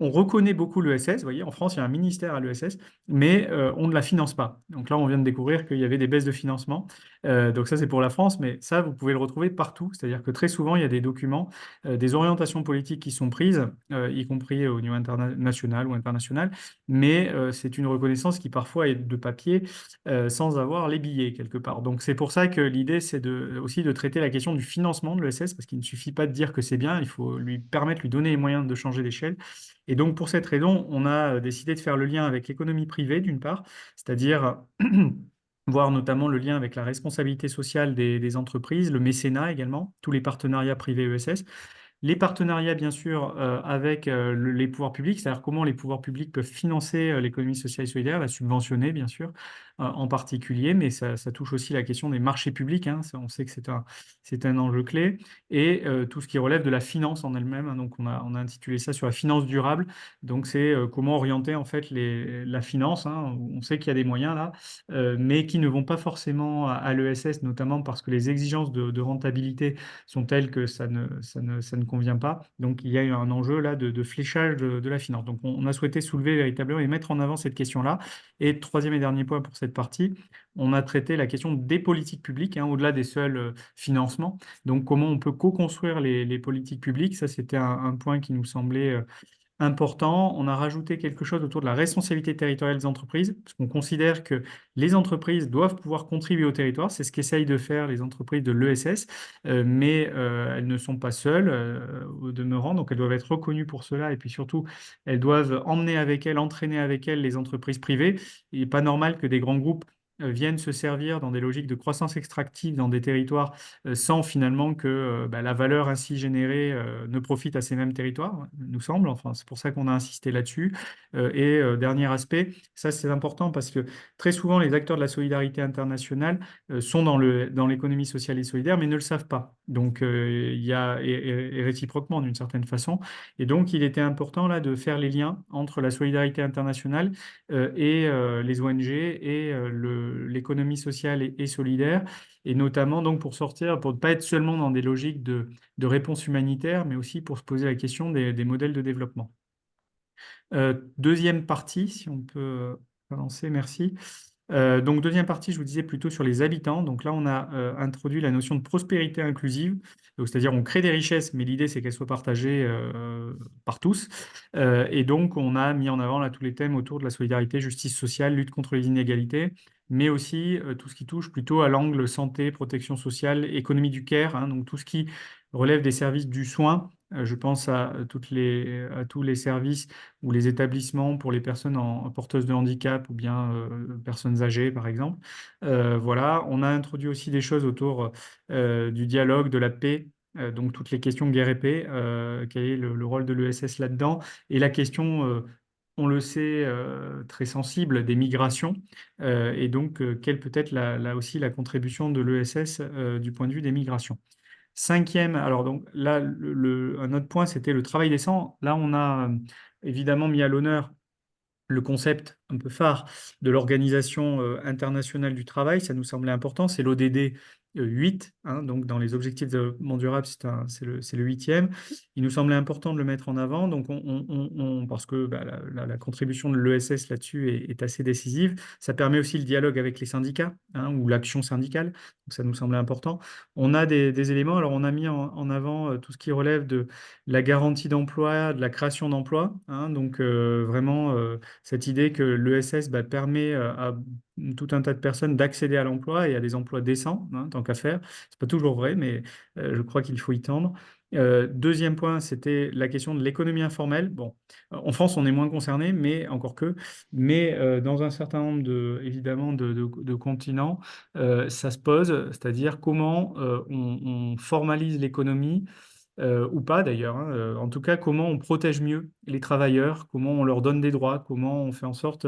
S5: on reconnaît beaucoup l'ESS, vous voyez, en France, il y a un ministère à l'ESS, mais on ne la finance pas. Donc là, on vient de découvrir qu'il y avait des baisses de financement. Donc ça, c'est pour la France, mais ça, vous pouvez le retrouver partout. C'est-à-dire que très souvent, il y a des documents, des orientations politiques qui sont prises, y compris au niveau national ou international, mais c'est une reconnaissance qui parfois est de papier sans avoir les billets quelque part. Donc c'est pour ça que l'idée, c'est aussi de traiter la question du financement de l'ESS, parce qu'il ne suffit pas de dire que c'est bien, il faut lui permettre, lui donner les moyens de changer d'échelle. Et donc, pour cette raison, on a décidé de faire le lien avec l'économie privée, d'une part, c'est-à-dire voir notamment le lien avec la responsabilité sociale des entreprises, le mécénat également, tous les partenariats privés ESS. Les partenariats, bien sûr, avec les pouvoirs publics, c'est-à-dire comment les pouvoirs publics peuvent financer l'économie sociale et solidaire, la subventionner, bien sûr, en particulier, mais ça touche aussi la question des marchés publics, hein, on sait que c'est un enjeu clé, et tout ce qui relève de la finance en elle-même, hein, donc on a intitulé ça sur la finance durable, donc c'est comment orienter en fait la finance, hein, on sait qu'il y a des moyens là, mais qui ne vont pas forcément à l'ESS, notamment parce que les exigences de rentabilité sont telles que ça ne convient pas. Donc, il y a eu un enjeu là de fléchage de la finance. Donc, on a souhaité soulever véritablement et mettre en avant cette question-là. Et troisième et dernier point pour cette partie, on a traité la question des politiques publiques, hein, au-delà des seuls financements. Donc, comment on peut co-construire les politiques publiques. Ça, c'était un point qui nous semblait important. On a rajouté quelque chose autour de la responsabilité territoriale des entreprises, parce qu'on considère que les entreprises doivent pouvoir contribuer au territoire. C'est ce qu'essayent de faire les entreprises de l'ESS, mais elles ne sont pas seules au demeurant, donc elles doivent être reconnues pour cela, et puis surtout, elles doivent emmener avec elles, entraîner avec elles les entreprises privées. Il n'est pas normal que des grands groupes viennent se servir dans des logiques de croissance extractive dans des territoires sans finalement que la valeur ainsi générée ne profite à ces mêmes territoires, nous semble. Enfin, c'est pour ça qu'on a insisté là-dessus. Dernier aspect, ça c'est important parce que très souvent les acteurs de la solidarité internationale sont dans l'économie sociale et solidaire, mais ne le savent pas. Donc il y a et réciproquement d'une certaine façon. Et donc il était important là de faire les liens entre la solidarité internationale et les ONG et l'économie sociale et solidaire, et notamment donc pour sortir, pour ne pas être seulement dans des logiques de réponse humanitaire, mais aussi pour se poser la question des modèles de développement. Deuxième partie, si on peut avancer, merci. Donc, deuxième partie, je vous disais plutôt sur les habitants. Donc là, on a introduit la notion de prospérité inclusive. Donc, c'est-à-dire, on crée des richesses, mais l'idée, c'est qu'elles soient partagées par tous. Et donc, on a mis en avant là tous les thèmes autour de la solidarité, justice sociale, lutte contre les inégalités, mais aussi tout ce qui touche plutôt à l'angle santé, protection sociale, économie du care, hein, donc tout ce qui relève des services du soin. Je pense à tous les services ou les établissements pour les personnes porteuses de handicap ou bien personnes âgées, par exemple. Voilà, on a introduit aussi des choses autour du dialogue, de la paix, donc toutes les questions guerre et paix, quel est le rôle de l'ESS là-dedans, et la question, on le sait, très sensible des migrations, et donc quelle peut être là aussi la contribution de l'ESS du point de vue des migrations. Cinquième, alors donc là, un autre point, c'était le travail décent. Là, on a évidemment mis à l'honneur le concept un peu phare de l'Organisation internationale du travail. Ça nous semblait important, c'est l'ODD 8, hein, donc dans les objectifs de développement durable, c'est le 8e. Il nous semblait important de le mettre en avant, donc parce que la contribution de l'ESS là-dessus est assez décisive. Ça permet aussi le dialogue avec les syndicats, hein, ou l'action syndicale, donc ça nous semblait important. On a des éléments, alors on a mis en avant tout ce qui relève de la garantie d'emploi, de la création d'emplois, hein, donc vraiment cette idée que l'ESS permet à tout un tas de personnes d'accéder à l'emploi et à des emplois décents, hein, tant qu'à faire. C'est pas toujours vrai, mais je crois qu'il faut y tendre. Deuxième point, c'était la question de l'économie informelle. Bon, en France, on est moins concerné, mais encore que. Mais dans un certain nombre évidemment, de continents, ça se pose, c'est-à-dire comment on formalise l'économie ou pas d'ailleurs, hein. En tout cas, comment on protège mieux les travailleurs, comment on leur donne des droits, comment on fait en sorte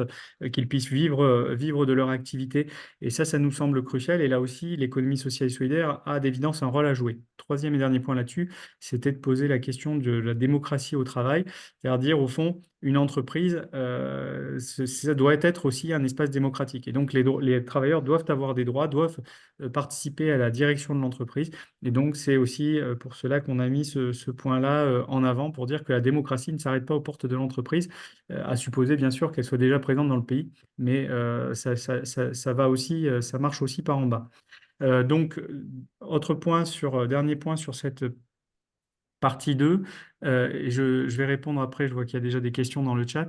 S5: qu'ils puissent vivre de leur activité. Et ça nous semble crucial. Et là aussi, l'économie sociale et solidaire a d'évidence un rôle à jouer. Troisième et dernier point là-dessus, c'était de poser la question de la démocratie au travail, c'est-à-dire dire au fond, une entreprise, ça doit être aussi un espace démocratique. Et donc, les travailleurs doivent avoir des droits, doivent participer à la direction de l'entreprise. Et donc, c'est aussi pour cela qu'on a mis ce point-là en avant pour dire que la démocratie ne s'arrête pas aux portes de l'entreprise, à supposer bien sûr qu'elle soit déjà présente dans le pays, mais ça va aussi, ça marche aussi par en bas. Donc, dernier point sur cette partie 2, et je vais répondre après, je vois qu'il y a déjà des questions dans le chat.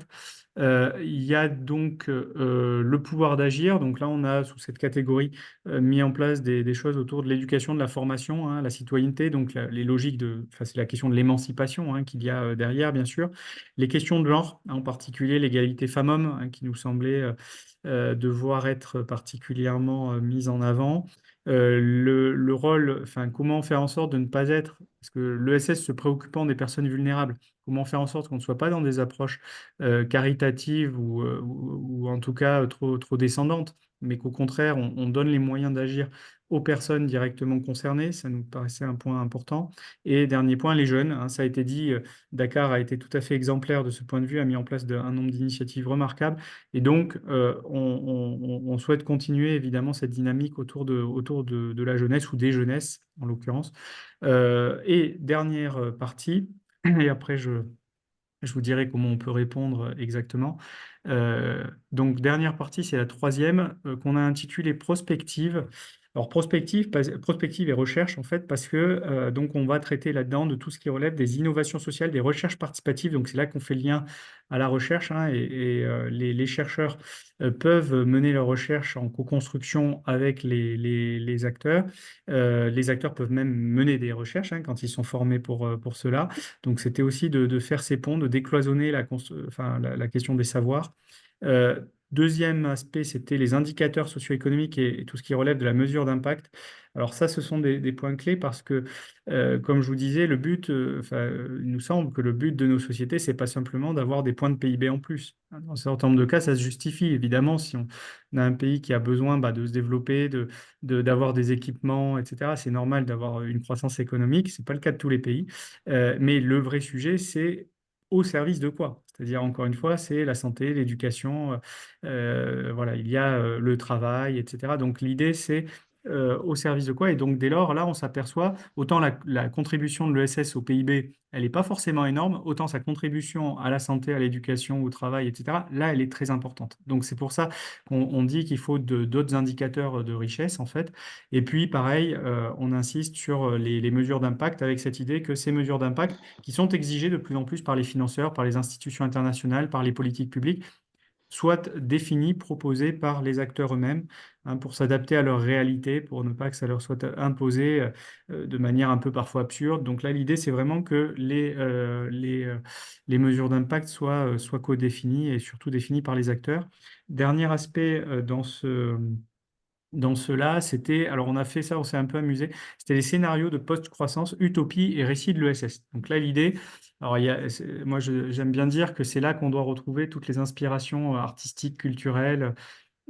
S5: Il y a donc le pouvoir d'agir. Donc là, on a sous cette catégorie mis en place des choses autour de l'éducation, de la formation, hein, la citoyenneté, donc les logiques enfin, c'est la question de l'émancipation hein, qu'il y a derrière, bien sûr. Les questions de genre, en particulier l'égalité femmes-hommes, hein, qui nous semblait devoir être particulièrement mise en avant. Le rôle, enfin, comment faire en sorte de ne pas être, parce que l'ESS se préoccupant des personnes vulnérables, comment faire en sorte qu'on ne soit pas dans des approches caritatives ou en tout cas trop descendantes, mais qu'au contraire, on donne les moyens d'agir aux personnes directement concernées, ça nous paraissait un point important. Et dernier point, les jeunes, hein, ça a été dit, Dakar a été tout à fait exemplaire de ce point de vue, a mis en place un nombre d'initiatives remarquables. Et donc, on souhaite continuer évidemment cette dynamique autour de la jeunesse ou des jeunesses, en l'occurrence. Et dernière partie, et après je vous dirai comment on peut répondre exactement. Donc, dernière partie, c'est la troisième, qu'on a intitulée prospective. Alors, prospective et recherche, en fait, parce que donc on va traiter là-dedans de tout ce qui relève des innovations sociales, des recherches participatives. Donc, c'est là qu'on fait le lien à la recherche, hein, et les chercheurs peuvent mener leur recherche en co-construction avec les acteurs. Les acteurs peuvent même mener des recherches hein, quand ils sont formés pour cela. Donc, c'était aussi de faire ces ponts, de décloisonner la question des savoirs. Euh, Deuxième aspect, c'était les indicateurs socio-économiques et tout ce qui relève de la mesure d'impact. Alors ça, ce sont des points clés parce que, comme je vous disais, le but, il nous semble que le but de nos sociétés, c'est pas simplement d'avoir des points de PIB en plus. Dans un certain nombre de cas, ça se justifie. Évidemment, si on a un pays qui a besoin de se développer, d'avoir des équipements, etc., c'est normal d'avoir une croissance économique. C'est pas le cas de tous les pays. Mais le vrai sujet, c'est au service de quoi? C'est-à-dire, encore une fois, c'est la santé, l'éducation, voilà, il y a le travail, etc. Donc, l'idée, c'est au service de quoi? Et donc, dès lors, là, on s'aperçoit, autant la contribution de l'ESS au PIB, elle n'est pas forcément énorme, autant sa contribution à la santé, à l'éducation, au travail, etc., là, elle est très importante. Donc, c'est pour ça qu'on dit qu'il faut d'autres indicateurs de richesse, en fait. Et puis, pareil, on insiste sur les mesures d'impact avec cette idée que ces mesures d'impact, qui sont exigées de plus en plus par les financeurs, par les institutions internationales, par les politiques publiques, soient définies, proposées par les acteurs eux-mêmes, hein, pour s'adapter à leur réalité, pour ne pas que ça leur soit imposé de manière un peu parfois absurde. Donc là, l'idée, c'est vraiment que les mesures d'impact soient co-définies et surtout définies par les acteurs. Dernier aspect dans cela, c'était, alors on a fait ça, on s'est un peu amusé, c'était les scénarios de post-croissance, utopie et récit de l'ESS. Donc là, l'idée, alors moi j'aime bien dire que c'est là qu'on doit retrouver toutes les inspirations artistiques, culturelles,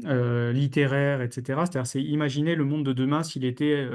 S5: littéraire, etc. C'est-à-dire, c'est imaginer le monde de demain s'il était,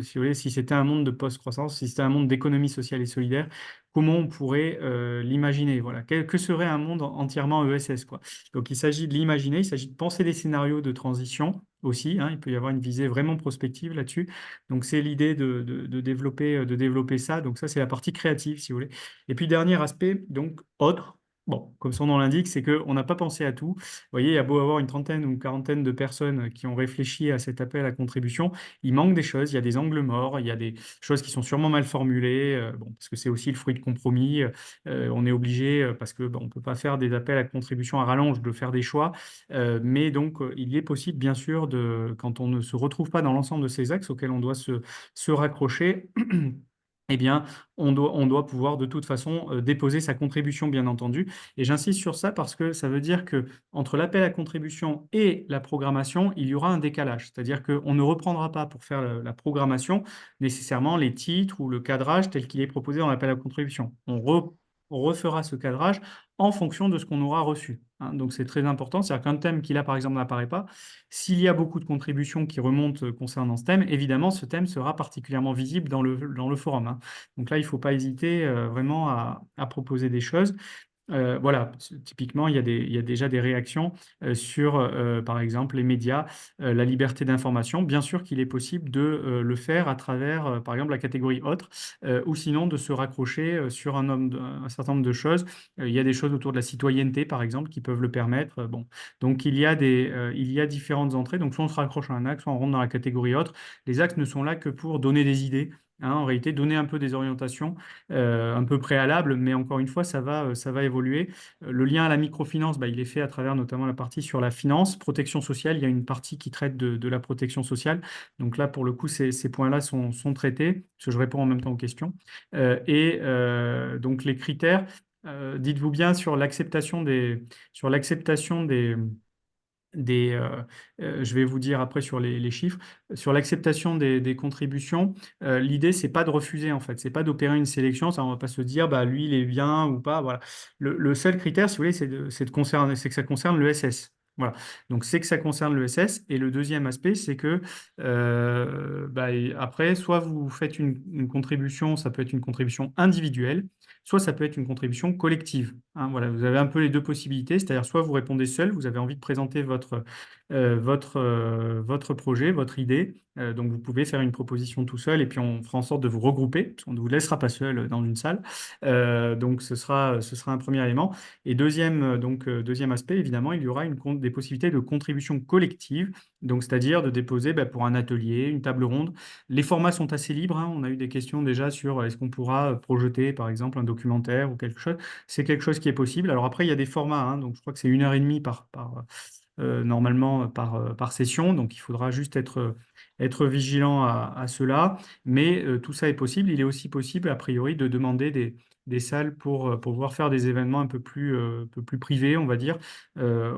S5: si vous voulez, si c'était un monde de post-croissance, si c'était un monde d'économie sociale et solidaire, comment on pourrait l'imaginer? Voilà. Que serait un monde entièrement ESS, quoi. Donc, il s'agit de l'imaginer, il s'agit de penser des scénarios de transition aussi, hein. Il peut y avoir une visée vraiment prospective là-dessus. Donc, c'est l'idée de développer ça. Donc, ça, c'est la partie créative, si vous voulez. Et puis, dernier aspect, donc, autre. Bon, comme son nom l'indique, c'est qu'on n'a pas pensé à tout. Vous voyez, il y a beau avoir une trentaine ou une quarantaine de personnes qui ont réfléchi à cet appel à contribution, il manque des choses, il y a des angles morts, il y a des choses qui sont sûrement mal formulées, bon, parce que c'est aussi le fruit de compromis. On est obligé, parce que bon, on ne peut pas faire des appels à contribution à rallonge, de faire des choix. Mais donc, il est possible, bien sûr, quand on ne se retrouve pas dans l'ensemble de ces axes auxquels on doit se raccrocher, eh bien, on doit pouvoir de toute façon déposer sa contribution, bien entendu. Et j'insiste sur ça parce que ça veut dire que entre l'appel à contribution et la programmation, il y aura un décalage. C'est-à-dire qu'on ne reprendra pas pour faire la programmation nécessairement les titres ou le cadrage tel qu'il est proposé dans l'appel à contribution. On refera ce cadrage en fonction de ce qu'on aura reçu, hein. Donc, c'est très important. C'est-à-dire qu'un thème qui, là, par exemple, n'apparaît pas, s'il y a beaucoup de contributions qui remontent concernant ce thème, évidemment, ce thème sera particulièrement visible dans le forum, hein. Donc là, il ne faut pas hésiter vraiment à proposer des choses. Voilà, typiquement, il y a déjà des réactions sur, par exemple, les médias, la liberté d'information. Bien sûr qu'il est possible de le faire à travers, par exemple, la catégorie autre, ou sinon de se raccrocher sur un certain nombre de choses. Il y a des choses autour de la citoyenneté, par exemple, qui peuvent le permettre. Bon. Donc, il y a différentes entrées. Donc, soit on se raccroche à un axe, soit on rentre dans la catégorie autre. Les axes ne sont là que pour donner des idées, hein, en réalité, donner un peu des orientations un peu préalables, mais encore une fois, ça va évoluer. Le lien à la microfinance, bah, il est fait à travers notamment la partie sur la finance. Protection sociale, il y a une partie qui traite de la protection sociale. Donc là, pour le coup, ces points-là sont traités, parce que je réponds en même temps aux questions. Donc les critères, dites-vous bien sur l'acceptation je vais vous dire après sur les chiffres, sur l'acceptation des contributions, l'idée, c'est pas de refuser en fait, c'est pas d'opérer une sélection, ça, on va pas se dire, bah, lui, il est bien ou pas, voilà. Le seul critère, si vous voulez, c'est que ça concerne le SS. Voilà. Donc, c'est que ça concerne le SS. Et le deuxième aspect, c'est que bah, et après, soit vous faites une contribution, ça peut être une contribution individuelle, soit ça peut être une contribution collective, hein. Voilà, vous avez un peu les deux possibilités, c'est-à-dire soit vous répondez seul, vous avez envie de présenter votre projet, votre idée, donc vous pouvez faire une proposition tout seul et puis on fera en sorte de vous regrouper, parce qu'on ne vous laissera pas seul dans une salle. Donc ce sera un premier élément. Et deuxième aspect, évidemment, il y aura des possibilités de contribution collective, donc c'est-à-dire de déposer pour un atelier, une table ronde. Les formats sont assez libres, hein. On a eu des questions déjà sur est-ce qu'on pourra projeter, par exemple, un documentaire ou quelque chose. C'est quelque chose qui est possible. Alors après, il y a des formats, hein. Donc je crois que c'est 1 heure et demie normalement par session. Donc il faudra juste être vigilant à cela. Mais tout ça est possible. Il est aussi possible, a priori, de demander des salles pour pouvoir faire des événements un peu plus privés, on va dire,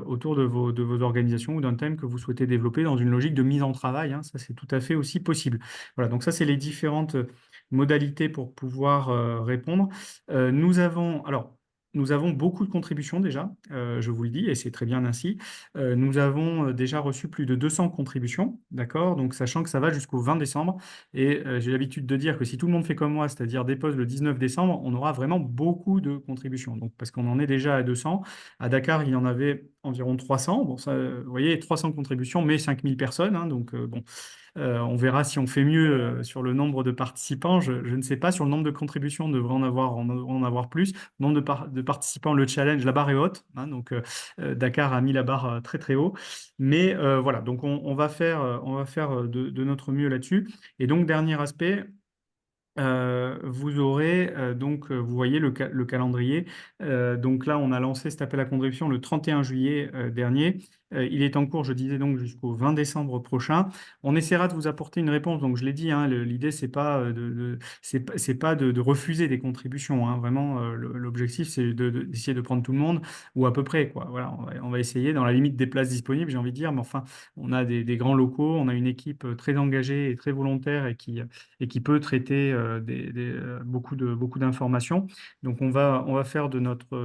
S5: autour de vos organisations ou d'un thème que vous souhaitez développer dans une logique de mise en travail, hein. Ça, c'est tout à fait aussi possible. Voilà, donc ça, c'est les différentes modalités pour pouvoir répondre. Nous avons beaucoup de contributions déjà, je vous le dis, et c'est très bien ainsi. Nous avons déjà reçu plus de 200 contributions, d'accord? Donc, sachant que ça va jusqu'au 20 décembre. Et j'ai l'habitude de dire que si tout le monde fait comme moi, c'est-à-dire dépose le 19 décembre, on aura vraiment beaucoup de contributions. Donc, parce qu'on en est déjà à 200. À Dakar, il y en avait environ 300. Bon, ça, vous voyez, 300 contributions, mais 5000 personnes, hein. Donc, bon. On verra si on fait mieux sur le nombre de participants. Je ne sais pas. Sur le nombre de contributions, on devrait en avoir plus. Le nombre de participants, le challenge, la barre est haute, hein. Donc, Dakar a mis la barre très, très haut. Mais voilà, donc on va faire de notre mieux là-dessus. Et donc, dernier aspect, vous aurez vous voyez le calendrier. Donc là, on a lancé cet appel à contribution le 31 juillet dernier. Il est en cours, je disais donc, jusqu'au 20 décembre prochain. On essaiera de vous apporter une réponse. Donc je l'ai dit, hein, l'idée, c'est pas c'est pas de refuser des contributions, hein. Vraiment, l'objectif, c'est d'essayer de prendre tout le monde ou à peu près, quoi. Voilà, on va essayer dans la limite des places disponibles, j'ai envie de dire. Mais enfin, on a des grands locaux, on a une équipe très engagée et très volontaire et qui peut traiter beaucoup d'informations. Donc, on va faire de notre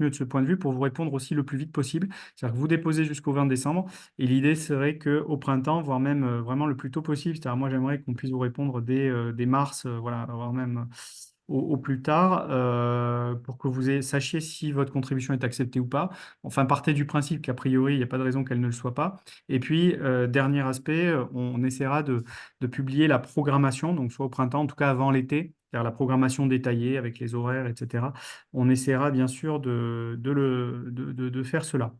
S5: mieux de ce point de vue pour vous répondre aussi le plus vite possible. C'est-à-dire que vous déposez jusqu'au 20 décembre et l'idée serait qu'au printemps, voire même vraiment le plus tôt possible, c'est-à-dire moi, j'aimerais qu'on puisse vous répondre dès mars, voilà, voire même au plus tard, pour que sachiez si votre contribution est acceptée ou pas. Enfin, partez du principe qu'a priori, il n'y a pas de raison qu'elle ne le soit pas. Et puis, dernier aspect, on essaiera de publier la programmation, donc soit au printemps, en tout cas avant l'été, c'est-à-dire la programmation détaillée avec les horaires, etc. On essaiera bien sûr de faire cela.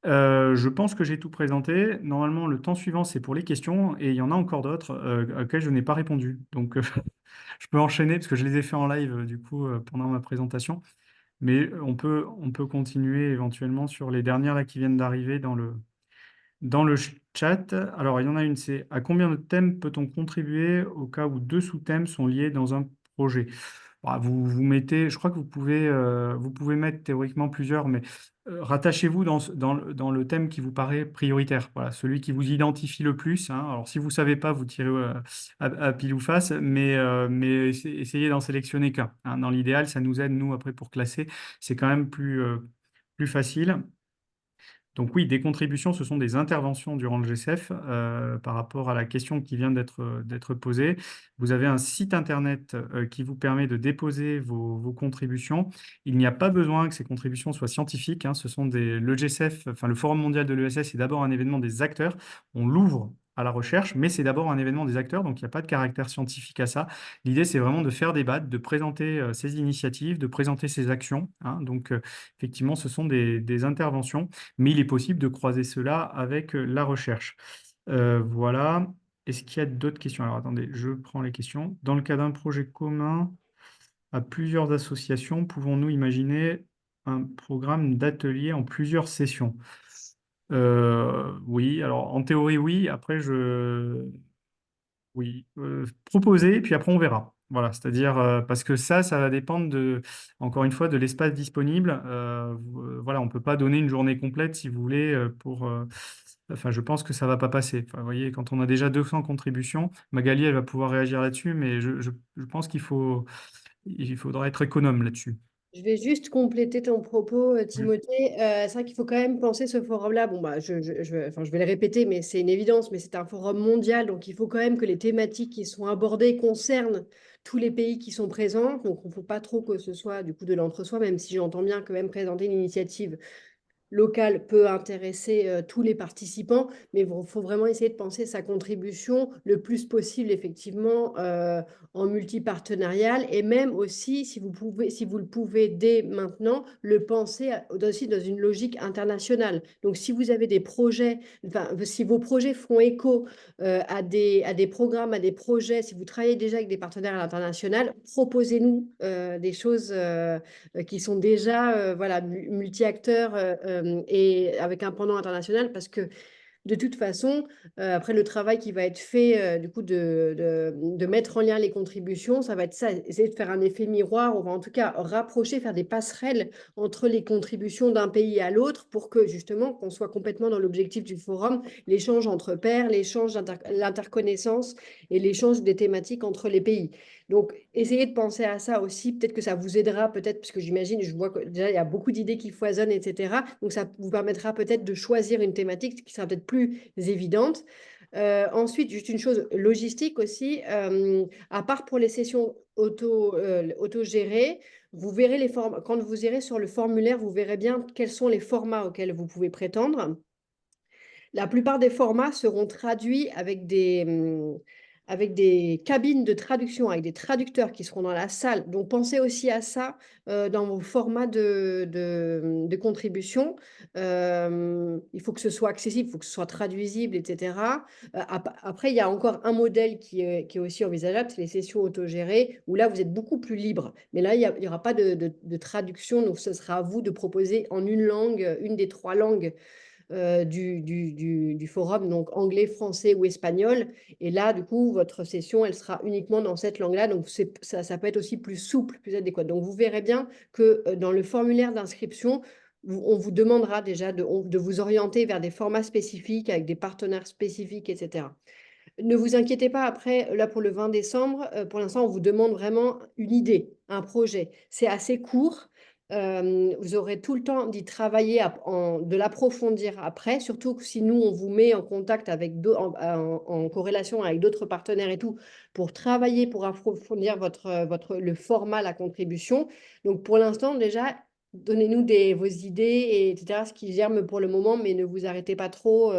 S5: Je pense que j'ai tout présenté. Normalement, le temps suivant, c'est pour les questions et il y en a encore d'autres auxquelles je n'ai pas répondu. Donc, je peux enchaîner parce que je les ai fait en live du coup pendant ma présentation. Mais on peut continuer éventuellement sur les dernières là, qui viennent d'arriver dans le chat. Alors, il y en a une, c'est à combien de thèmes peut-on contribuer au cas où 2 sous-thèmes sont liés dans un projet. Bah, vous mettez, je crois que vous pouvez mettre théoriquement plusieurs, mais rattachez-vous dans le thème qui vous paraît prioritaire. Voilà, celui qui vous identifie le plus, hein. Alors, si vous ne savez pas, vous tirez à pile ou face, mais essayez d'en sélectionner qu'un, hein. Dans l'idéal, ça nous aide, nous, après, pour classer. C'est quand même plus facile. Donc oui, des contributions, ce sont des interventions durant le GCF par rapport à la question qui vient d'être posée. Vous avez un site internet qui vous permet de déposer vos contributions. Il n'y a pas besoin que ces contributions soient scientifiques, hein. Le GCF, enfin le Forum mondial de l'ESS, est d'abord un événement des acteurs. On l'ouvre à la recherche, mais c'est d'abord un événement des acteurs, donc il n'y a pas de caractère scientifique à ça. L'idée, c'est vraiment de faire débat, de présenter ces initiatives, de présenter ces actions, hein. Donc, effectivement, ce sont des interventions, mais il est possible de croiser cela avec la recherche. Voilà. Est-ce qu'il y a d'autres questions? Alors, attendez, je prends les questions. Dans le cas d'un projet commun à plusieurs associations, pouvons-nous imaginer un programme d'atelier en plusieurs sessions? Oui, alors en théorie, oui. Après, oui, proposer, puis après on verra. Voilà, c'est-à-dire parce que ça va dépendre encore une fois, de l'espace disponible. Voilà, on ne peut pas donner une journée complète, si vous voulez, enfin, je pense que ça ne va pas passer. Enfin, vous voyez, quand on a déjà 200 contributions, Magali, elle va pouvoir réagir là-dessus, mais je pense il faudra être économe là-dessus.
S2: Je vais juste compléter ton propos, Timothée. C'est vrai qu'il faut quand même penser ce forum-là. Bon, bah, enfin, je vais le répéter, mais c'est une évidence, mais c'est un forum mondial, donc il faut quand même que les thématiques qui sont abordées concernent tous les pays qui sont présents. Donc, il ne faut pas trop que ce soit du coup de l'entre-soi, même si j'entends bien quand même présenter une initiative local peut intéresser tous les participants, mais il faut vraiment essayer de penser sa contribution le plus possible, effectivement, en multipartenarial, et même aussi, si vous le pouvez dès maintenant, le penser aussi dans une logique internationale. Donc, si vous avez des projets, enfin, si vos projets font écho à des programmes, à des projets, si vous travaillez déjà avec des partenaires à l'international, proposez-nous des choses qui sont déjà voilà, multi-acteurs et avec un pendant international, parce que de toute façon, après le travail qui va être fait, du coup, de mettre en lien les contributions, ça va être ça, essayer de faire un effet miroir, on va en tout cas rapprocher, faire des passerelles entre les contributions d'un pays à l'autre pour que justement, qu'on soit complètement dans l'objectif du forum, l'échange entre pairs, l'échange, l'interconnaissance et l'échange des thématiques entre les pays. Donc, essayez de penser à ça aussi. Peut-être que ça vous aidera, peut-être, parce que j'imagine, je vois que déjà, il y a beaucoup d'idées qui foisonnent, etc. Donc, ça vous permettra peut-être de choisir une thématique qui sera peut-être plus évidente. Ensuite, juste une chose logistique aussi, à part pour les sessions auto-gérées, vous verrez quand vous irez sur le formulaire, vous verrez bien quels sont les formats auxquels vous pouvez prétendre. La plupart des formats seront traduits avec des cabines de traduction, avec des traducteurs qui seront dans la salle. Donc, pensez aussi à ça dans vos formats de contribution. Il faut que ce soit accessible, il faut que ce soit traduisible, etc. Après, il y a encore un modèle qui est aussi envisageable, c'est les sessions autogérées, où là, vous êtes beaucoup plus libre. Mais là, il n'y aura pas de traduction, donc ce sera à vous de proposer en une langue, une des 3 langues du forum, donc anglais, français ou espagnol. Et là, du coup, votre session, elle sera uniquement dans cette langue-là. Donc, ça peut être aussi plus souple, plus adéquat. Donc, vous verrez bien que dans le formulaire d'inscription, on vous demandera déjà de vous orienter vers des formats spécifiques, avec des partenaires spécifiques, etc. Ne vous inquiétez pas, après, là, pour le 20 décembre, pour l'instant, on vous demande vraiment une idée, un projet. C'est assez court. Vous aurez tout le temps d'y travailler, de l'approfondir après, surtout que si nous, on vous met en contact avec en corrélation avec d'autres partenaires et tout, pour travailler, pour approfondir le format, la contribution. Donc, pour l'instant, déjà, donnez-nous vos idées, etc., ce qui germe pour le moment, mais ne vous arrêtez pas trop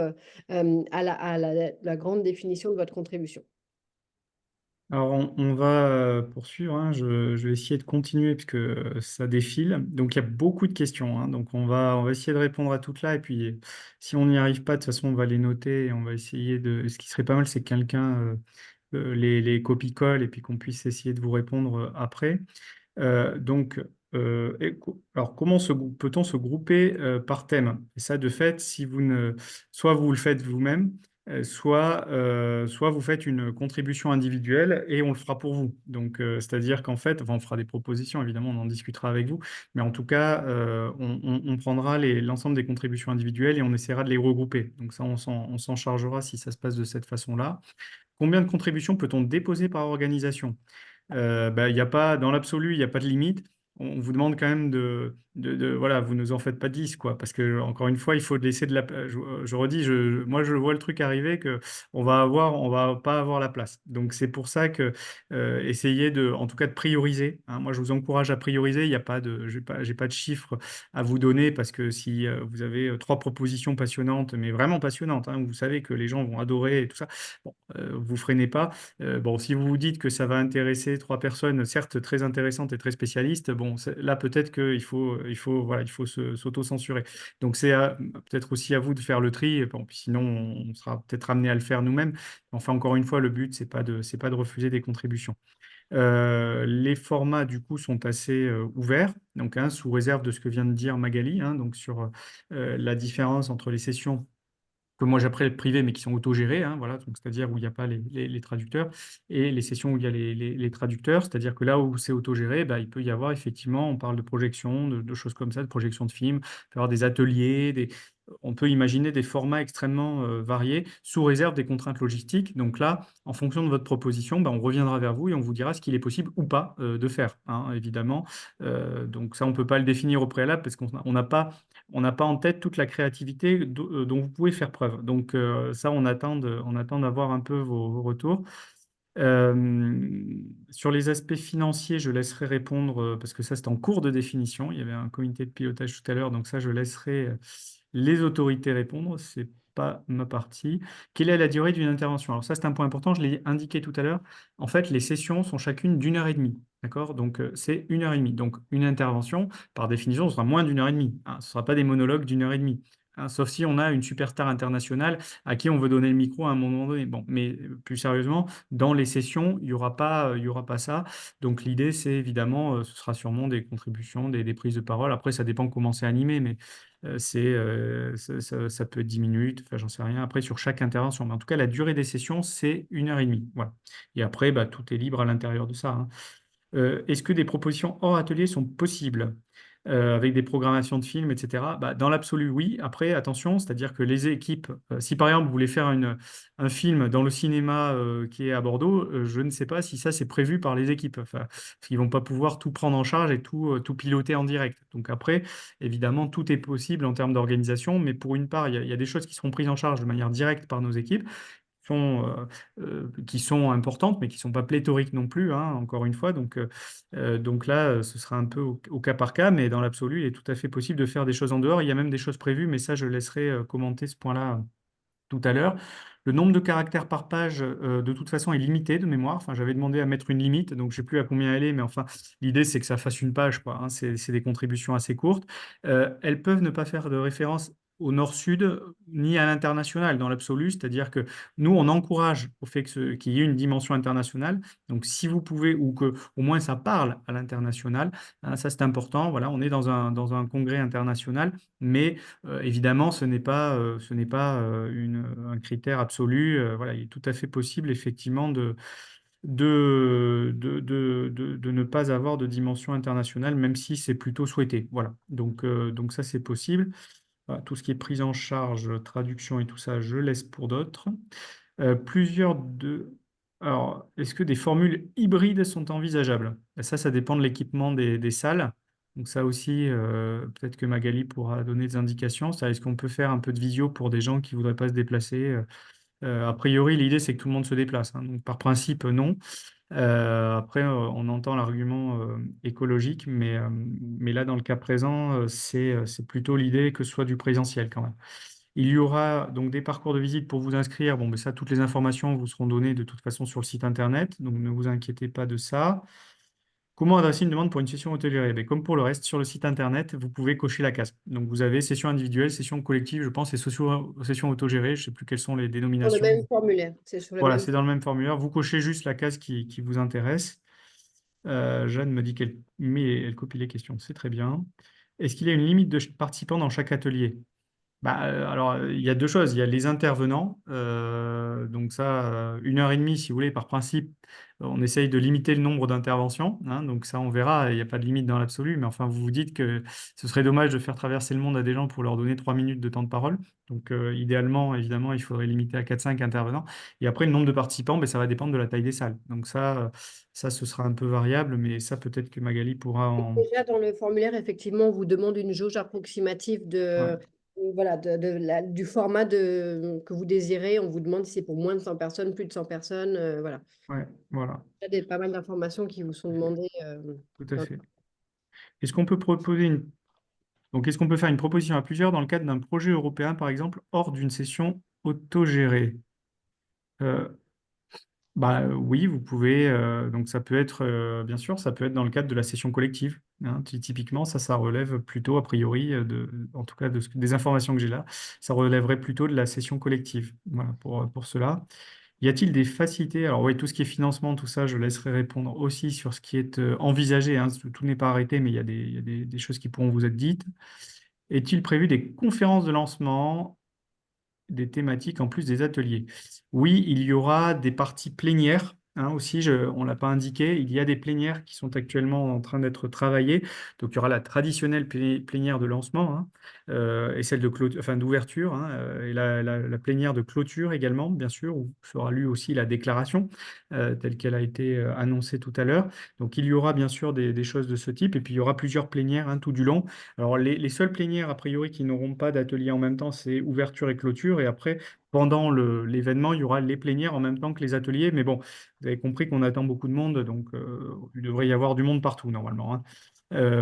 S2: à la grande définition de votre contribution.
S5: Alors, on va poursuivre, hein. Je vais essayer de continuer puisque ça défile. Donc, il y a beaucoup de questions, hein. Donc, on va essayer de répondre à toutes là. Et puis, si on n'y arrive pas, de toute façon, on va les noter et on va essayer de. Ce qui serait pas mal, c'est que quelqu'un les copie-colle et puis qu'on puisse essayer de vous répondre après. Donc, alors, comment peut-on se grouper par thème? Et ça, de fait, soit vous le faites vous-même, soit vous faites une contribution individuelle et on le fera pour vous. Donc, c'est-à-dire qu'en fait, enfin, on fera des propositions, évidemment, on en discutera avec vous, mais en tout cas, on prendra l'ensemble des contributions individuelles et on essaiera de les regrouper. Donc ça, on s'en chargera si ça se passe de cette façon-là. Combien de contributions peut-on déposer par organisation? Bah, il y a pas, dans l'absolu, il n'y a pas de limite. On vous demande quand même voilà, vous nous en faites pas 10, quoi, parce que, encore une fois, il faut laisser de la, je redis, moi, je vois le truc arriver que on va pas avoir la place. Donc, c'est pour ça que, essayez en tout cas, de prioriser, hein. Moi, je vous encourage à prioriser. Il y a pas de, j'ai pas de chiffres à vous donner parce que si vous avez 3 propositions passionnantes, mais vraiment passionnantes, hein, vous savez que les gens vont adorer et tout ça, bon, vous freinez pas. Bon, si vous vous dites que ça va intéresser 3 personnes, certes très intéressantes et très spécialistes, bon, là peut-être voilà, il faut s'auto-censurer. Donc c'est peut-être aussi à vous de faire le tri. Bon, puis sinon, on sera peut-être amené à le faire nous-mêmes. Enfin, encore une fois, le but, c'est pas de refuser des contributions. Les formats, du coup, sont assez ouverts, donc hein, sous réserve de ce que vient de dire Magali, hein, donc sur la différence entre les sessions que moi j'appelle privées, mais qui sont autogérées, hein, voilà, donc c'est-à-dire où il n'y a pas les traducteurs, et les sessions où il y a les traducteurs, c'est-à-dire que là où c'est autogéré, bah, il peut y avoir effectivement, on parle de projection, de choses comme ça, de projection de films, il peut y avoir des ateliers, on peut imaginer des formats extrêmement variés, sous réserve des contraintes logistiques. Donc là, en fonction de votre proposition, bah, on reviendra vers vous et on vous dira ce qu'il est possible ou pas de faire, hein, évidemment. Donc ça, on ne peut pas le définir au préalable parce qu'on n'a pas en tête toute la créativité dont vous pouvez faire preuve. Donc ça, on attend d'avoir un peu vos retours. Sur les aspects financiers, je laisserai répondre parce que ça, c'est en cours de définition. Il y avait un comité de pilotage tout à l'heure, donc ça, je laisserai les autorités répondre. C'est pas ma partie. Quelle est la durée d'une intervention? Alors ça, c'est un point important. Je l'ai indiqué tout à l'heure. En fait, les sessions sont chacune d'1 heure et demie. D'accord? Donc, c'est 1 heure et demie. Donc, une intervention, par définition, ce sera moins d'1 heure et demie, hein. Ce ne sera pas des monologues d'1 heure et demie, hein, sauf si on a une superstar internationale à qui on veut donner le micro à un moment donné. Bon, mais plus sérieusement, dans les sessions, il y aura pas ça. Donc, l'idée, c'est évidemment, ce sera sûrement des contributions, des prises de parole. Après, ça dépend comment c'est animé, mais ça peut être 10 minutes, enfin, j'en sais rien. Après, sur chaque intervention. Mais en tout cas, la durée des sessions, c'est 1 heure et demie. Voilà. Et après, bah, tout est libre à l'intérieur de ça, hein. Est-ce que des propositions hors atelier sont possibles avec des programmations de films, etc. Bah, dans l'absolu, oui. Après, attention, c'est-à-dire que les équipes, si par exemple vous voulez faire un film dans le cinéma qui est à Bordeaux, je ne sais pas si ça c'est prévu par les équipes. Enfin, parce qu'ils vont pas pouvoir tout prendre en charge et tout piloter en direct. Donc après, évidemment, tout est possible en termes d'organisation, mais pour une part, il y a des choses qui seront prises en charge de manière directe par nos équipes qui sont importantes, mais qui ne sont pas pléthoriques non plus, hein, encore une fois. Donc là, ce sera un peu au cas par cas, mais dans l'absolu, il est tout à fait possible de faire des choses en dehors. Il y a même des choses prévues, mais ça, je laisserai commenter ce point-là tout à l'heure. Le nombre de caractères par page, de toute façon, est limité de mémoire. Enfin, j'avais demandé à mettre une limite, donc je ne sais plus à combien elle est, mais enfin, l'idée, c'est que ça fasse une page, quoi, hein. C'est des contributions assez courtes. Elles peuvent ne pas faire de référence au nord-sud ni à l'international dans l'absolu, c'est-à-dire que nous, on encourage au fait qu'il y ait une dimension internationale. Donc, si vous pouvez, ou que au moins ça parle à l'international, hein, ça c'est important. Voilà, on est dans un congrès international, mais évidemment, ce n'est pas un critère absolu. Voilà, il est tout à fait possible, effectivement, de ne pas avoir de dimension internationale, même si c'est plutôt souhaité. Voilà, donc ça, c'est possible. Voilà, tout ce qui est prise en charge, traduction et tout ça, je laisse pour d'autres. Plusieurs de... Alors, est-ce que des formules hybrides sont envisageables? Ça dépend de l'équipement des salles. Donc ça aussi, peut-être que Magali pourra donner des indications. Ça, est-ce qu'on peut faire un peu de visio pour des gens qui ne voudraient pas se déplacer? A priori, l'idée, c'est que tout le monde se déplace, hein. Donc, par principe, non. Après, on entend l'argument écologique, mais là, dans le cas présent, c'est plutôt l'idée que ce soit du présentiel quand même. Il y aura donc des parcours de visite pour vous inscrire. Bon, mais ça, toutes les informations vous seront données de toute façon sur le site internet, donc ne vous inquiétez pas de ça. Comment adresser une demande pour une session hôtelière? Ben, comme pour le reste, sur le site internet, vous pouvez cocher la case. Donc, vous avez session individuelle, session collective, je pense, et session autogérée. Je ne sais plus quelles sont les
S2: Sur le
S5: dénominations.
S2: même formulaire. C'est sur le
S5: Voilà,
S2: même.
S5: c'est dans le même formulaire. Vous cochez juste la case qui vous intéresse. Jeanne me dit elle copie les questions. C'est très bien. Est-ce qu'il y a une limite de participants dans chaque atelier? Alors, il y a deux choses. Il y a les intervenants. Donc ça, 1 heure et demie, si vous voulez, par principe, on essaye de limiter le nombre d'interventions, hein. Donc ça, on verra. Il n'y a pas de limite dans l'absolu. Mais enfin, vous vous dites que ce serait dommage de faire traverser le monde à des gens pour leur donner 3 minutes de temps de parole. Donc idéalement, évidemment, il faudrait limiter à 4-5 intervenants. Et après, le nombre de participants, ça va dépendre de la taille des salles. Donc ça, ce sera un peu variable. Mais ça, peut-être que Magali pourra en...
S2: Déjà, dans le formulaire, effectivement, on vous demande une jauge approximative
S5: Ouais,
S2: voilà, du format que vous désirez. On vous demande si c'est pour moins de 100 personnes, plus de 100 personnes. Voilà.
S5: ouais, voilà.
S2: Il y a pas mal d'informations qui vous sont demandées.
S5: Tout à fait. Est-ce qu'on peut proposer une Donc, est-ce qu'on peut faire une proposition à plusieurs dans le cadre d'un projet européen, par exemple, hors d'une session autogérée? Euh, oui, vous pouvez. Donc, ça peut être, bien sûr, ça peut être dans le cadre de la session collective, hein. Typiquement, ça relève plutôt, a priori, en tout cas des informations que j'ai là, ça relèverait plutôt de la session collective. Voilà, pour cela. Y a-t-il des facilités? Alors, oui, tout ce qui est financement, tout ça, je laisserai répondre aussi sur ce qui est envisagé, hein. Tout n'est pas arrêté, mais il y a des choses qui pourront vous être dites. Est-il prévu des conférences de lancement, des thématiques en plus des ateliers? Oui, il y aura des parties plénières, hein, aussi, on ne l'a pas indiqué. Il y a des plénières qui sont actuellement en train d'être travaillées. Donc, il y aura la traditionnelle plénière de lancement, hein, et celle de enfin, d'ouverture, hein, et la plénière de clôture également, bien sûr, où sera lue aussi la déclaration telle qu'elle a été annoncée tout à l'heure. Donc, il y aura bien sûr des choses de ce type. Et puis, il y aura plusieurs plénières, hein, tout du long. Alors, les seules plénières, a priori, qui n'auront pas d'atelier en même temps, c'est ouverture et clôture. Et après, pendant l'événement, il y aura les plénières en même temps que les ateliers. Mais bon, vous avez compris qu'on attend beaucoup de monde, donc il devrait y avoir du monde partout, normalement, hein.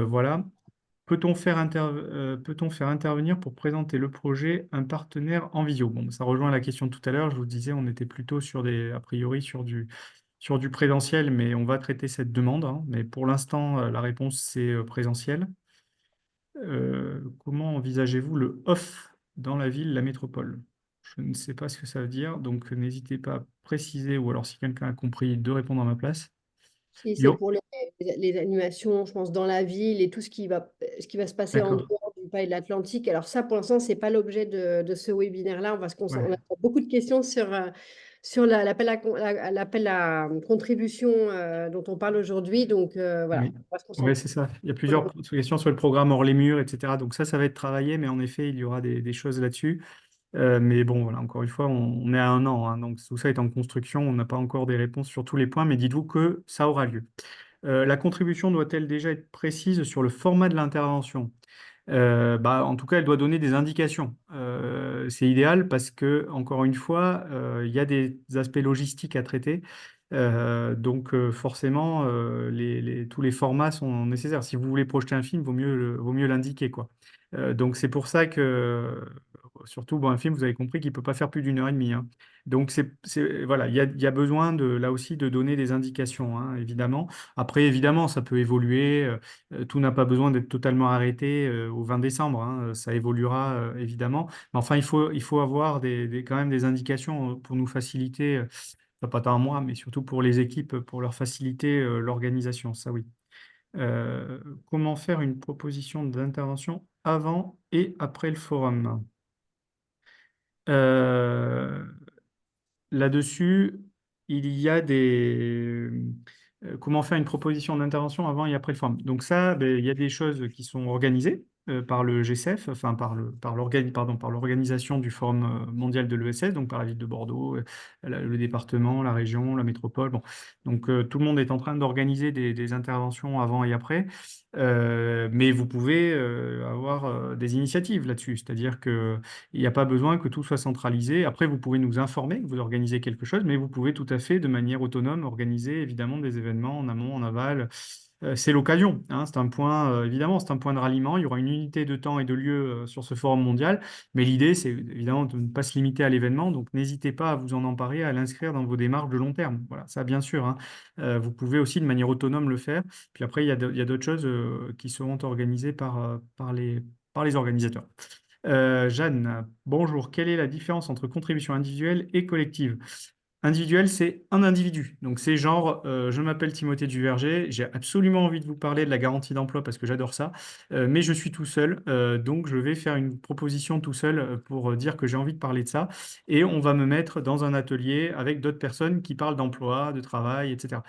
S5: Voilà. Peut-on faire intervenir pour présenter le projet un partenaire en visio? Bon, ça rejoint la question de tout à l'heure. Je vous disais, on était plutôt a priori sur du présentiel, mais on va traiter cette demande, hein. Mais pour l'instant, la réponse, c'est présentiel. Comment envisagez-vous le off dans la ville, la métropole? Je ne sais pas ce que ça veut dire, donc n'hésitez pas à préciser, ou alors si quelqu'un a compris, de répondre à ma place.
S2: Si c'est
S5: Yo,
S2: pour les animations, je pense, dans la ville et tout ce qui va se passer en
S5: d'accord.
S2: dehors du Pays de l'Atlantique. Alors ça, pour l'instant, ce n'est pas l'objet de ce webinaire-là. On va se concentrer, on
S5: Ouais,
S2: a beaucoup de questions sur l'appel à contribution dont on parle aujourd'hui. Donc voilà,
S5: oui.
S2: on va se
S5: Ouais,
S2: concentrer.
S5: c'est ça. Il y a plusieurs questions sur le programme hors les murs, etc. Donc ça va être travaillé, mais en effet, il y aura des choses là-dessus. Mais bon, voilà, encore une fois, on est à 1 an, hein, donc tout ça est en construction. On n'a pas encore des réponses sur tous les points, mais dites-vous que ça aura lieu. La contribution doit-elle déjà être précise sur le format de l'intervention? En tout cas, elle doit donner des indications. C'est idéal parce que, encore une fois, il y a des aspects logistiques à traiter. Donc, forcément, tous les formats sont nécessaires. Si vous voulez projeter un film, vaut mieux l'indiquer, quoi. Donc, c'est pour ça que, surtout, bon, un film, vous avez compris qu'il ne peut pas faire plus d'1 heure et demie, hein. Donc, voilà, il y a besoin là aussi de donner des indications, hein, évidemment. Après, évidemment, ça peut évoluer. Tout n'a pas besoin d'être totalement arrêté au 20 décembre, hein. Ça évoluera évidemment. Mais enfin, il faut avoir quand même des indications pour nous faciliter, pas tant à moi, mais surtout pour les équipes, pour leur faciliter l'organisation. Ça, oui. Comment faire une proposition d'intervention avant et après le forum? Euh, Là-dessus, il y a comment faire une proposition d'intervention avant et après le forum. Donc ça, il y a des choses qui sont organisées par le GCF, enfin par l'organisation du Forum mondial de l'ESS, donc par la ville de Bordeaux, le département, la région, la métropole. Bon. Donc tout le monde est en train d'organiser des interventions avant et après. Mais vous pouvez avoir des initiatives là-dessus, c'est-à-dire que il n'y a pas besoin que tout soit centralisé. Après, vous pouvez nous informer que vous organisez quelque chose, mais vous pouvez tout à fait, de manière autonome, organiser évidemment des événements en amont, en aval. C'est l'occasion, hein, c'est un point, évidemment, c'est un point de ralliement. Il y aura une unité de temps et de lieu sur ce forum mondial, mais l'idée, c'est évidemment de ne pas se limiter à l'événement. Donc, n'hésitez pas à vous en emparer, à l'inscrire dans vos démarches de long terme. Voilà, ça, bien sûr, hein. Vous pouvez aussi, de manière autonome, le faire. Puis après, il y a d'autres choses qui seront organisées par les organisateurs. Jeanne, bonjour. Quelle est la différence entre contribution individuelle et collective? Individuel, c'est un individu. Donc, c'est genre, je m'appelle Timothée Duverger, j'ai absolument envie de vous parler de la garantie d'emploi parce que j'adore ça, mais je suis tout seul, donc je vais faire une proposition tout seul pour dire que j'ai envie de parler de ça. Et on va me mettre dans un atelier avec d'autres personnes qui parlent d'emploi, de travail, etc.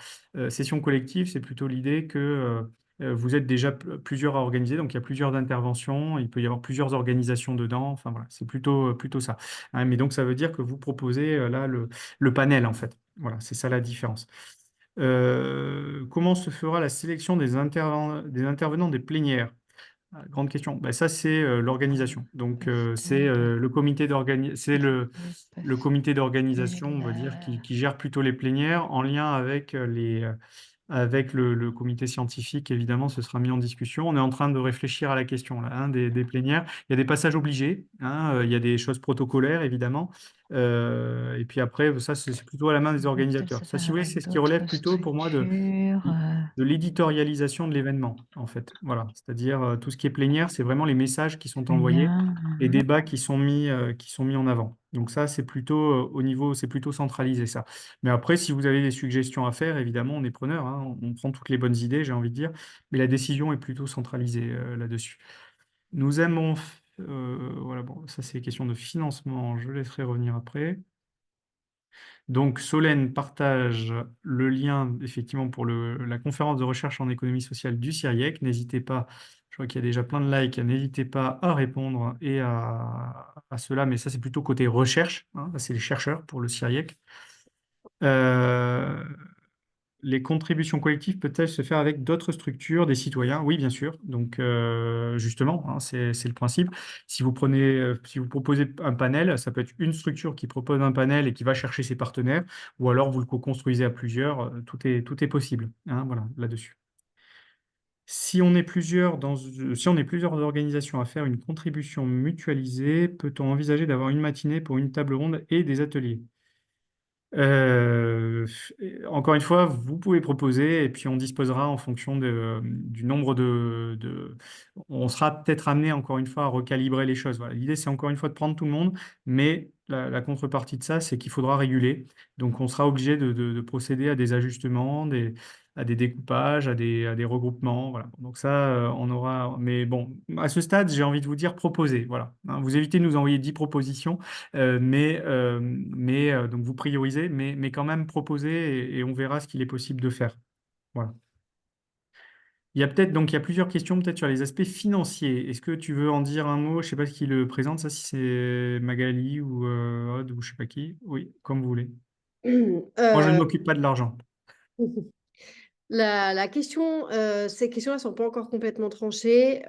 S5: Session collective, c'est plutôt l'idée que vous êtes déjà plusieurs à organiser, donc il y a plusieurs interventions, il peut y avoir plusieurs organisations dedans, enfin voilà, c'est plutôt ça. Hein, mais donc, ça veut dire que vous proposez là le panel, en fait. Voilà, c'est ça la différence. Comment se fera la sélection des intervenants des plénières? Ah, grande question. Ben, ça, c'est l'organisation. Donc, c'est le comité d'organisation, on va dire, qui gère plutôt les plénières en lien avec avec le comité scientifique. Évidemment, ce sera mis en discussion. On est en train de réfléchir à la question là, hein, des plénières. Il y a des passages obligés, hein, il y a des choses protocolaire, évidemment. Et puis après, ça, c'est plutôt à la main des organisateurs. Ça, si vous voulez, c'est ce qui relève plutôt pour moi de l'éditorialisation de l'événement, en fait. Voilà, c'est-à-dire tout ce qui est plénière, c'est vraiment les messages qui sont envoyés, les débats qui sont mis en avant. Donc ça, c'est plutôt au niveau, c'est plutôt centralisé ça. Mais après, si vous avez des suggestions à faire, évidemment, on est preneur, hein, on prend toutes les bonnes idées, j'ai envie de dire, mais la décision est plutôt centralisée là-dessus. Nous aimons, voilà, bon, ça c'est question de financement, je laisserai revenir après. Donc, Solène partage le lien, effectivement, pour la conférence de recherche en économie sociale du CIRIEC. N'hésitez pas, je vois qu'il y a déjà plein de likes, n'hésitez pas à répondre et à cela, mais ça, c'est plutôt côté recherche, hein, ça, c'est les chercheurs pour le CIRIEC. Les contributions collectives peuvent-elles se faire avec d'autres structures, des citoyens? Oui, bien sûr. Donc, justement, hein, c'est le principe. Si vous proposez un panel, ça peut être une structure qui propose un panel et qui va chercher ses partenaires, ou alors vous le co-construisez à plusieurs. Tout est possible, hein, voilà, là-dessus. Si on est plusieurs organisations à faire une contribution mutualisée, peut-on envisager d'avoir une matinée pour une table ronde et des ateliers? Encore une fois, vous pouvez proposer et puis on disposera en fonction du nombre On sera peut-être amené encore une fois à recalibrer les choses. Voilà. L'idée, c'est encore une fois de prendre tout le monde, mais la contrepartie de ça, c'est qu'il faudra réguler. Donc, on sera obligé de procéder à des ajustements, à des découpages, à des regroupements. Voilà. Donc ça, on aura. Mais bon, à ce stade, j'ai envie de vous dire proposer. Voilà. Hein, vous évitez de nous envoyer 10 propositions. Donc vous priorisez, mais quand même proposer et on verra ce qu'il est possible de faire. Voilà. Il y a plusieurs questions peut-être sur les aspects financiers. Est-ce que tu veux en dire un mot? Je ne sais pas qui le présente, ça, si c'est Magali ou Aude ou je ne sais pas qui. Oui, comme vous voulez. Moi, je ne m'occupe pas de l'argent.
S2: La question, ces questions-là ne sont pas encore complètement tranchées.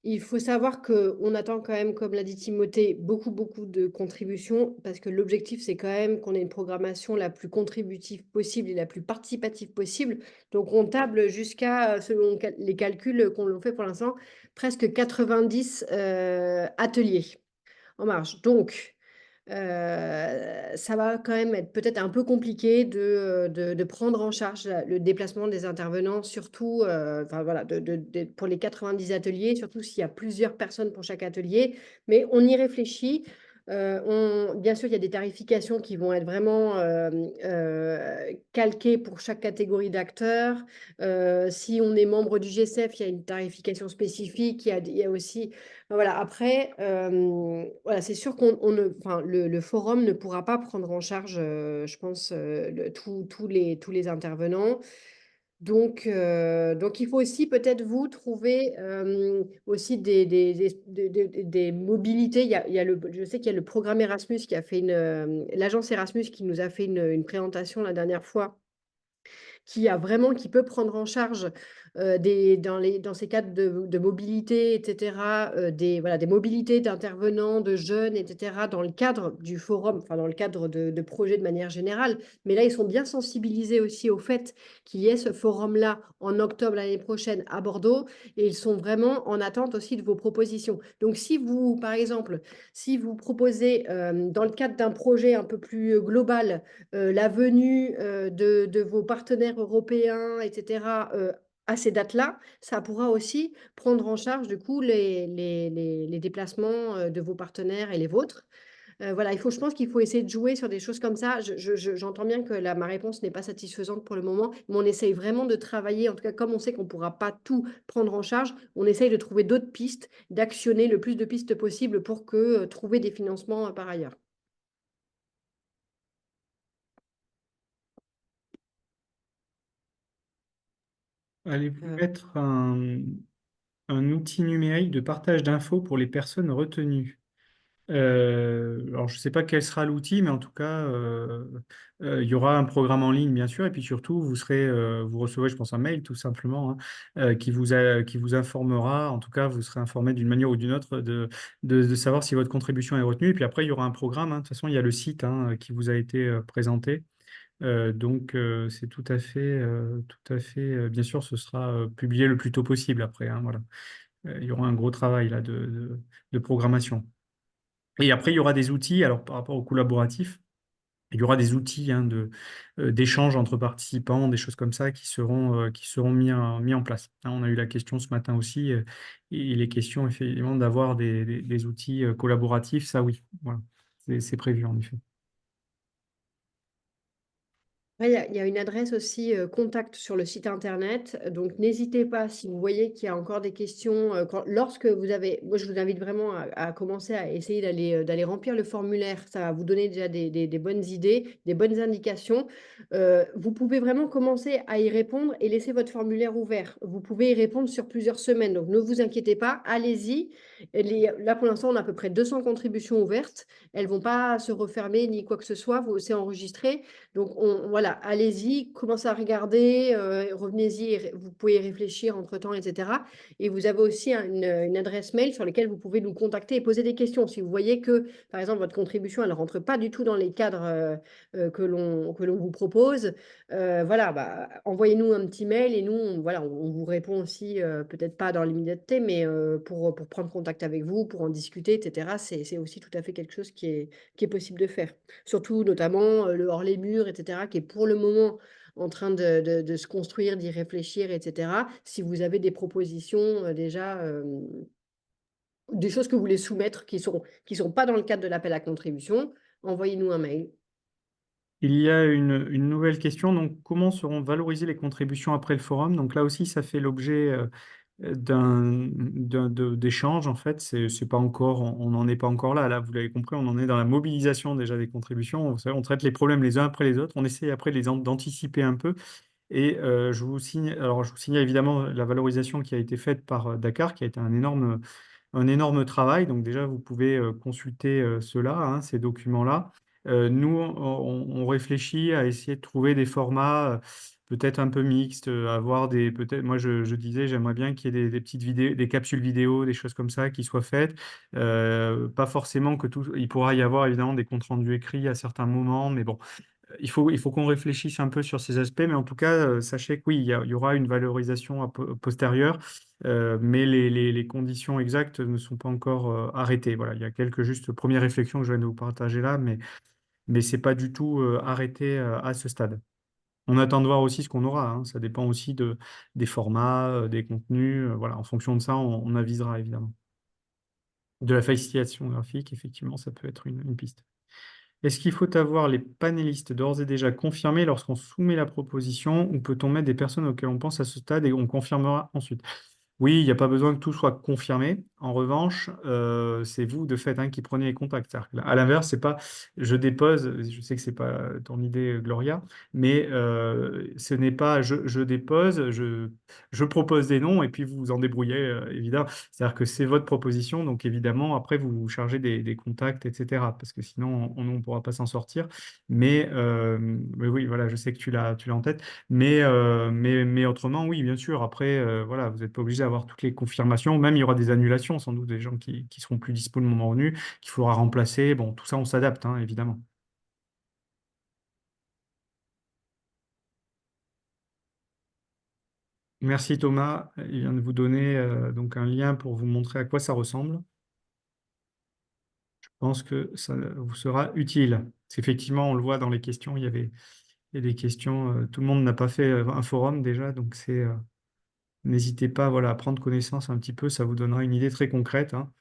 S2: Il faut savoir qu'on attend quand même, comme l'a dit Timothée, beaucoup de contributions parce que l'objectif, c'est quand même qu'on ait une programmation la plus contributive possible et la plus participative possible. Donc, on table jusqu'à, selon les calculs qu'on fait pour l'instant, presque 90 ateliers en marge. Donc, ça va quand même être peut-être un peu compliqué de prendre en charge le déplacement des intervenants, surtout voilà, pour les 90 ateliers, surtout s'il y a plusieurs personnes pour chaque atelier. Mais on y réfléchit. Bien sûr, il y a des tarifications qui vont être vraiment calquées pour chaque catégorie d'acteurs. Si on est membre du GSF, il y a une tarification spécifique. Il y a aussi voilà, après, voilà, c'est sûr le forum ne pourra pas prendre en charge, je pense, tous les intervenants. Donc, il faut aussi peut-être vous trouver aussi des mobilités. Je sais qu'il y a le programme Erasmus qui a fait l'agence Erasmus qui nous a fait une présentation la dernière fois qui peut prendre en charge dans ces cadres de mobilité, etc., des mobilités d'intervenants, de jeunes, etc., dans le cadre du forum, enfin dans le cadre de projets de manière générale. Mais là, ils sont bien sensibilisés aussi au fait qu'il y ait ce forum-là en octobre l'année prochaine à Bordeaux, et ils sont vraiment en attente aussi de vos propositions. Donc, par exemple, si vous proposez dans le cadre d'un projet un peu plus global, la venue de vos partenaires européens, etc., à ces dates-là, ça pourra aussi prendre en charge du coup les déplacements de vos partenaires et les vôtres. Voilà, je pense qu'il faut essayer de jouer sur des choses comme ça. J'entends bien que ma réponse n'est pas satisfaisante pour le moment, mais on essaye vraiment de travailler. En tout cas, comme on sait qu'on ne pourra pas tout prendre en charge, on essaye de trouver d'autres pistes, d'actionner le plus de pistes possible pour que trouver des financements par ailleurs.
S5: Allez-vous
S2: Euh,
S5: mettre un outil numérique de partage d'infos pour les personnes retenues? Alors, je ne sais pas quel sera l'outil, mais en tout cas, il y aura un programme en ligne, bien sûr, et puis surtout, vous recevrez, je pense, un mail, tout simplement, hein, qui vous informera, en tout cas, vous serez informé d'une manière ou d'une autre de savoir si votre contribution est retenue. Et puis après, il y aura un programme, hein. De toute façon, il y a le site, hein, qui vous a été présenté. Donc, c'est tout à fait, bien sûr, ce sera publié le plus tôt possible après, hein, voilà. Il y aura un gros travail là de programmation. Et après, il y aura des outils, alors par rapport au collaboratif, il y aura des outils, hein, d'échange entre participants, des choses comme ça qui seront mis en place. Hein, on a eu la question ce matin aussi, et il est question effectivement d'avoir des outils collaboratifs, ça oui, voilà, c'est prévu en effet.
S2: Après, il y a une adresse aussi contact sur le site internet. Donc, n'hésitez pas si vous voyez qu'il y a encore des questions. Lorsque vous avez, moi, je vous invite vraiment à commencer à essayer d'aller remplir le formulaire. Ça va vous donner déjà des bonnes idées, des bonnes indications. Vous pouvez vraiment commencer à y répondre et laisser votre formulaire ouvert. Vous pouvez y répondre sur plusieurs semaines. Donc, ne vous inquiétez pas, allez-y. Là, pour l'instant, on a à peu près 200 contributions ouvertes. Elles ne vont pas se refermer ni quoi que ce soit. C'est enregistré. Donc, voilà, allez-y, commencez à regarder, revenez-y, vous pouvez y réfléchir entre-temps, etc. Et vous avez aussi une adresse mail sur laquelle vous pouvez nous contacter et poser des questions. Si vous voyez que, par exemple, votre contribution, elle ne rentre pas du tout dans les cadres que l'on vous propose, voilà, bah, envoyez-nous un petit mail et nous, on vous répond aussi, peut-être pas dans l'immédiateté, mais pour prendre contact avec vous, pour en discuter, etc. C'est aussi tout à fait quelque chose qui est possible de faire. Surtout notamment le hors les murs, etc., qui est pour le moment en train de se construire, d'y réfléchir, etc. Si vous avez des propositions déjà, des choses que vous voulez soumettre qui sont pas dans le cadre de l'appel à contribution, envoyez-nous un mail.
S5: Il y a une nouvelle question, donc comment seront valorisées les contributions après le forum? Donc là aussi, ça fait l'objet d'échanges, en fait. C'est pas encore, on n'en est pas encore là. Là, vous l'avez compris, on en est dans la mobilisation déjà des contributions. Vous savez, on traite les problèmes les uns après les autres. On essaie après d'anticiper un peu. Et je vous signale évidemment la valorisation qui a été faite par Dakar, qui a été un énorme travail. Donc déjà, vous pouvez consulter cela, hein, ces documents-là. Nous, on réfléchit à essayer de trouver des formats peut-être un peu mixtes, avoir peut-être, moi je disais, j'aimerais bien qu'il y ait des petites vidéos, des capsules vidéo, des choses comme ça qui soient faites. Pas forcément que tout, il pourra y avoir évidemment des comptes rendus écrits à certains moments, mais bon, il faut qu'on réfléchisse un peu sur ces aspects, mais en tout cas, sachez que oui, il y aura une valorisation postérieure, mais les conditions exactes ne sont pas encore arrêtées. Voilà, il y a quelques juste premières réflexions que je viens de vous partager là, mais ce n'est pas du tout arrêté à ce stade. On attend de voir aussi ce qu'on aura, hein. Ça dépend aussi des formats, des contenus. Voilà, en fonction de ça, on avisera évidemment. De la facilitation graphique, effectivement, ça peut être une piste. Est-ce qu'il faut avoir les panélistes d'ores et déjà confirmés lorsqu'on soumet la proposition ou peut-on mettre des personnes auxquelles on pense à ce stade et on confirmera ensuite? Oui, il n'y a pas besoin que tout soit confirmé. En revanche, c'est vous de fait, hein, qui prenez les contacts. C'est-à-dire que à l'inverse, c'est pas je dépose, je sais que c'est pas ton idée, Gloria, mais ce n'est pas je dépose, je propose des noms et puis vous vous en débrouillez, évidemment. C'est-à-dire que c'est votre proposition, donc évidemment, après, vous vous chargez des contacts, etc. Parce que sinon, on ne pourra pas s'en sortir. Mais oui, voilà, je sais que tu l'as en tête. Mais autrement, oui, bien sûr. Après, voilà, vous n'êtes pas obligé d'avoir toutes les confirmations. Même, il y aura des annulations, sans doute, des gens qui seront plus dispo le moment venu, qu'il faudra remplacer. Bon, tout ça, on s'adapte, hein, évidemment. Merci Thomas. Il vient de vous donner donc un lien pour vous montrer à quoi ça ressemble. Je pense que ça vous sera utile. Parce qu'effectivement, on le voit dans les questions, il y a des questions. Tout le monde n'a pas fait un forum déjà, donc n'hésitez pas, voilà, à prendre connaissance un petit peu, ça vous donnera une idée très concrète, hein.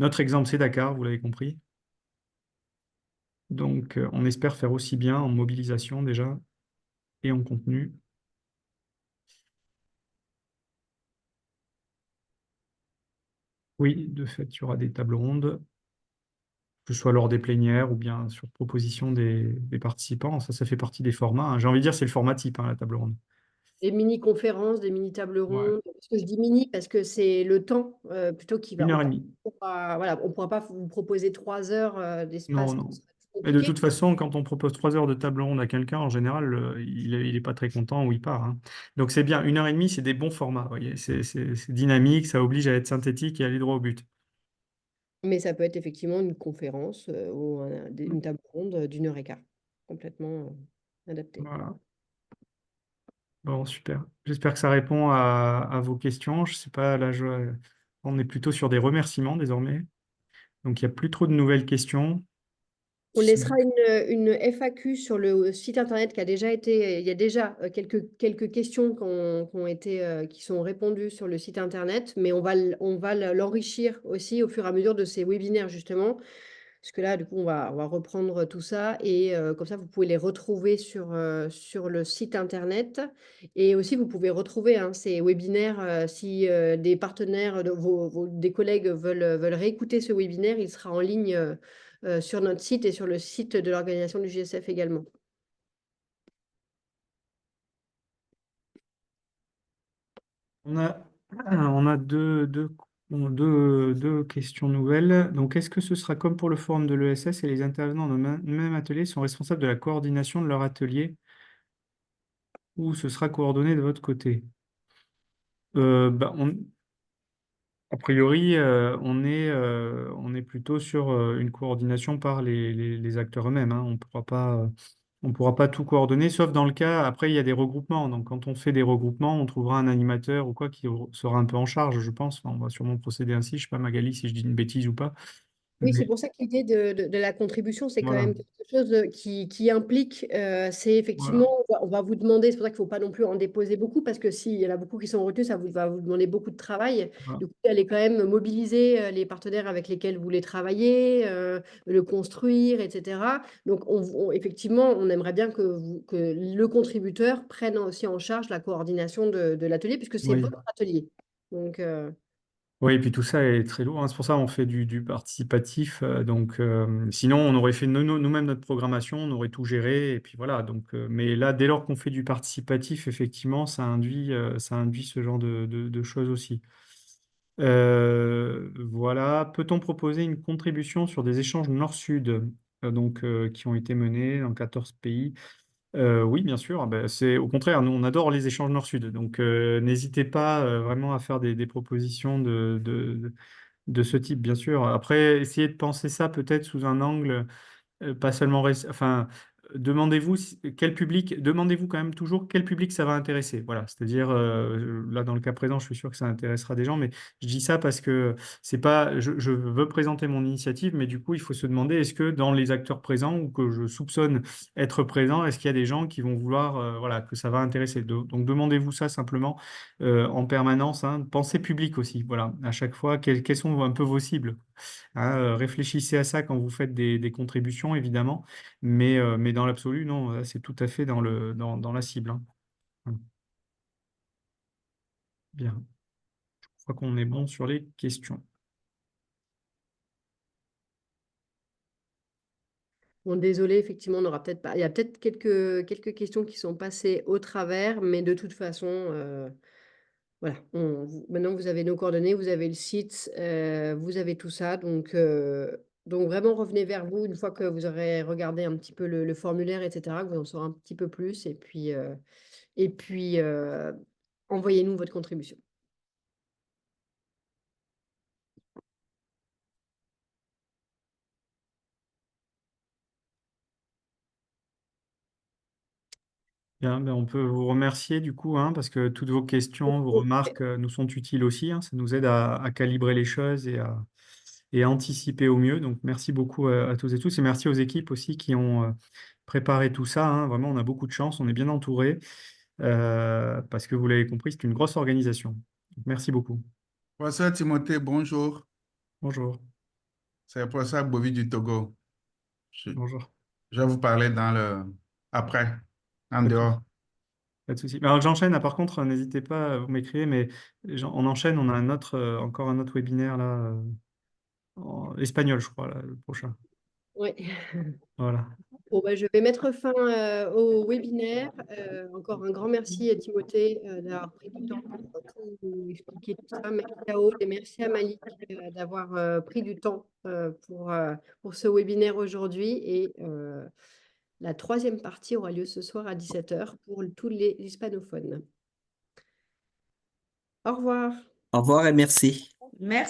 S5: Notre exemple, c'est Dakar, vous l'avez compris. Donc, on espère faire aussi bien en mobilisation déjà et en contenu. Oui, de fait, il y aura des tables rondes, que ce soit lors des plénières ou bien sur proposition des participants. Ça fait partie des formats, hein. J'ai envie de dire, c'est le format type, hein, la table ronde.
S2: Des mini-conférences, des mini-tables
S5: Ouais.
S2: rondes. Parce que je dis mini parce que c'est le temps plutôt qui va.
S5: 1 heure et demie.
S2: Voilà, on ne pourra pas vous proposer 3 heures
S5: Non,
S2: d'espace.
S5: non.
S2: Ce sera plus
S5: Et de toute
S2: compliqué.
S5: façon, quand on propose 3 heures de table ronde à quelqu'un, en général, il est pas très content ou il part, hein. Donc c'est bien, 1 heure et demie, c'est des bons formats, vous voyez. C'est dynamique, ça oblige à être synthétique et aller droit au but.
S2: Mais ça peut être effectivement une conférence ou
S5: Mm.
S2: une table ronde d'1 heure et quart, complètement adaptée.
S5: Voilà. Bon, super. J'espère que ça répond à vos questions. Je sais pas, là, on est plutôt sur des remerciements désormais. Donc il n'y a plus trop de nouvelles questions.
S2: On laissera une FAQ sur le site internet qui a déjà été. Il y a déjà quelques questions qui ont été, qui sont répondues sur le site internet, mais on va l'enrichir aussi au fur et à mesure de ces webinaires, justement. Parce que là, du coup, on va reprendre tout ça et comme ça, vous pouvez les retrouver sur le site internet. Et aussi, vous pouvez retrouver ces webinaires si des partenaires, des collègues veulent réécouter ce webinaire, il sera en ligne sur notre site et sur le site de l'organisation du GSF également.
S5: On a deux questions nouvelles. Donc, est-ce que ce sera comme pour le forum de l'ESS et les intervenants dans le même atelier sont responsables de la coordination de leur atelier ou ce sera coordonné de votre côté? Bah, a priori, on est plutôt sur une coordination par les acteurs eux-mêmes, hein. On pourra pas tout coordonner, sauf dans le cas, après, il y a des regroupements. Donc, quand on fait des regroupements, on trouvera un animateur ou quoi qui sera un peu en charge, je pense. Enfin, on va sûrement procéder ainsi. Je ne sais pas, Magali, si je dis une bêtise ou pas.
S2: Oui, c'est
S5: Mais
S2: pour ça que l'idée de la contribution, c'est quand
S5: voilà.
S2: même quelque chose qui implique, c'est
S5: Voilà.
S2: effectivement, on va vous demander, c'est pour ça qu'il ne faut pas non plus en déposer beaucoup, parce que s'il y en a beaucoup qui sont retenus, va vous demander beaucoup de travail.
S5: Voilà.
S2: Du coup, elle est quand même mobiliser les partenaires avec lesquels vous voulez travailler, le construire, etc. Donc, effectivement, on aimerait bien que le contributeur prenne aussi en charge la coordination de l'atelier, puisque c'est
S5: Oui.
S2: votre atelier. Donc,
S5: Oui, et puis tout ça est très lourd, hein. C'est pour ça qu'on fait du participatif. Donc, sinon, on aurait fait nous-mêmes notre programmation, on aurait tout géré. Et puis voilà. Donc, mais là, dès lors qu'on fait du participatif, effectivement, ça induit ce genre de choses aussi. Voilà. Peut-on proposer une contribution sur des échanges nord-sud, donc, qui ont été menés dans 14 pays? Oui, bien sûr. Ah ben, au contraire, nous, on adore les échanges nord-sud. Donc, n'hésitez pas vraiment à faire des propositions de ce type, bien sûr. Après, essayez de penser ça peut-être sous un angle pas seulement, enfin, demandez-vous quand même toujours quel public ça va intéresser. Voilà, c'est-à-dire, là, dans le cas présent, je suis sûr que ça intéressera des gens, mais je dis ça parce que c'est pas, je veux présenter mon initiative, mais du coup, il faut se demander, est-ce que dans les acteurs présents ou que je soupçonne être présents, est-ce qu'il y a des gens qui vont vouloir, voilà, que ça va intéresser. Donc, demandez-vous ça simplement en permanence, hein. Pensez public aussi, voilà, à chaque fois, quelles sont un peu vos cibles, hein. Réfléchissez à ça quand vous faites des contributions, évidemment, mais dans l'absolu, non, c'est tout à fait dans la cible, hein. Voilà. Bien, je crois qu'on est bon sur les questions.
S2: bon, désolé, effectivement, on n'aura peut-être pas. Il y a peut-être quelques questions qui sont passées au travers, mais de toute façon, voilà. Maintenant, vous avez nos coordonnées, vous avez le site, vous avez tout ça. Donc vraiment, revenez vers vous une fois que vous aurez regardé un petit peu le formulaire, etc., que vous en saurez un petit peu plus. Et puis, envoyez-nous votre contribution.
S5: Bien, ben, on peut vous remercier du coup, hein, parce que toutes vos questions, vos remarques nous sont utiles aussi, hein. Ça nous aide à calibrer les choses et à anticiper au mieux. Donc, merci beaucoup à tous et tous. Et merci aux équipes aussi qui ont préparé tout ça, hein. Vraiment, on a beaucoup de chance, on est bien entouré, parce que vous l'avez compris, c'est une grosse organisation. Donc, merci beaucoup.
S6: Professeur Timothée, bonjour.
S5: Bonjour.
S6: C'est le professeur Bovi du Togo. Je-
S5: Bonjour.
S6: Je vais vous parler après, en
S5: Pas de souci.
S6: dehors.
S5: Pas de souci. Mais alors j'enchaîne, par contre, n'hésitez pas, vous m'écrivez, mais on enchaîne, on a encore un autre webinaire là, en espagnol, je crois, là, le prochain.
S2: Oui.
S5: Voilà.
S2: Bon, bah, je vais mettre fin au webinaire. Encore un grand merci à Timothée d'avoir pris du temps pour tout expliquer tout ça. Merci à Aude et merci à Malik d'avoir pris du temps pour ce webinaire aujourd'hui. Et la troisième partie aura lieu ce soir à 17h pour tous les hispanophones. Au revoir.
S7: Au revoir et merci.
S4: Merci.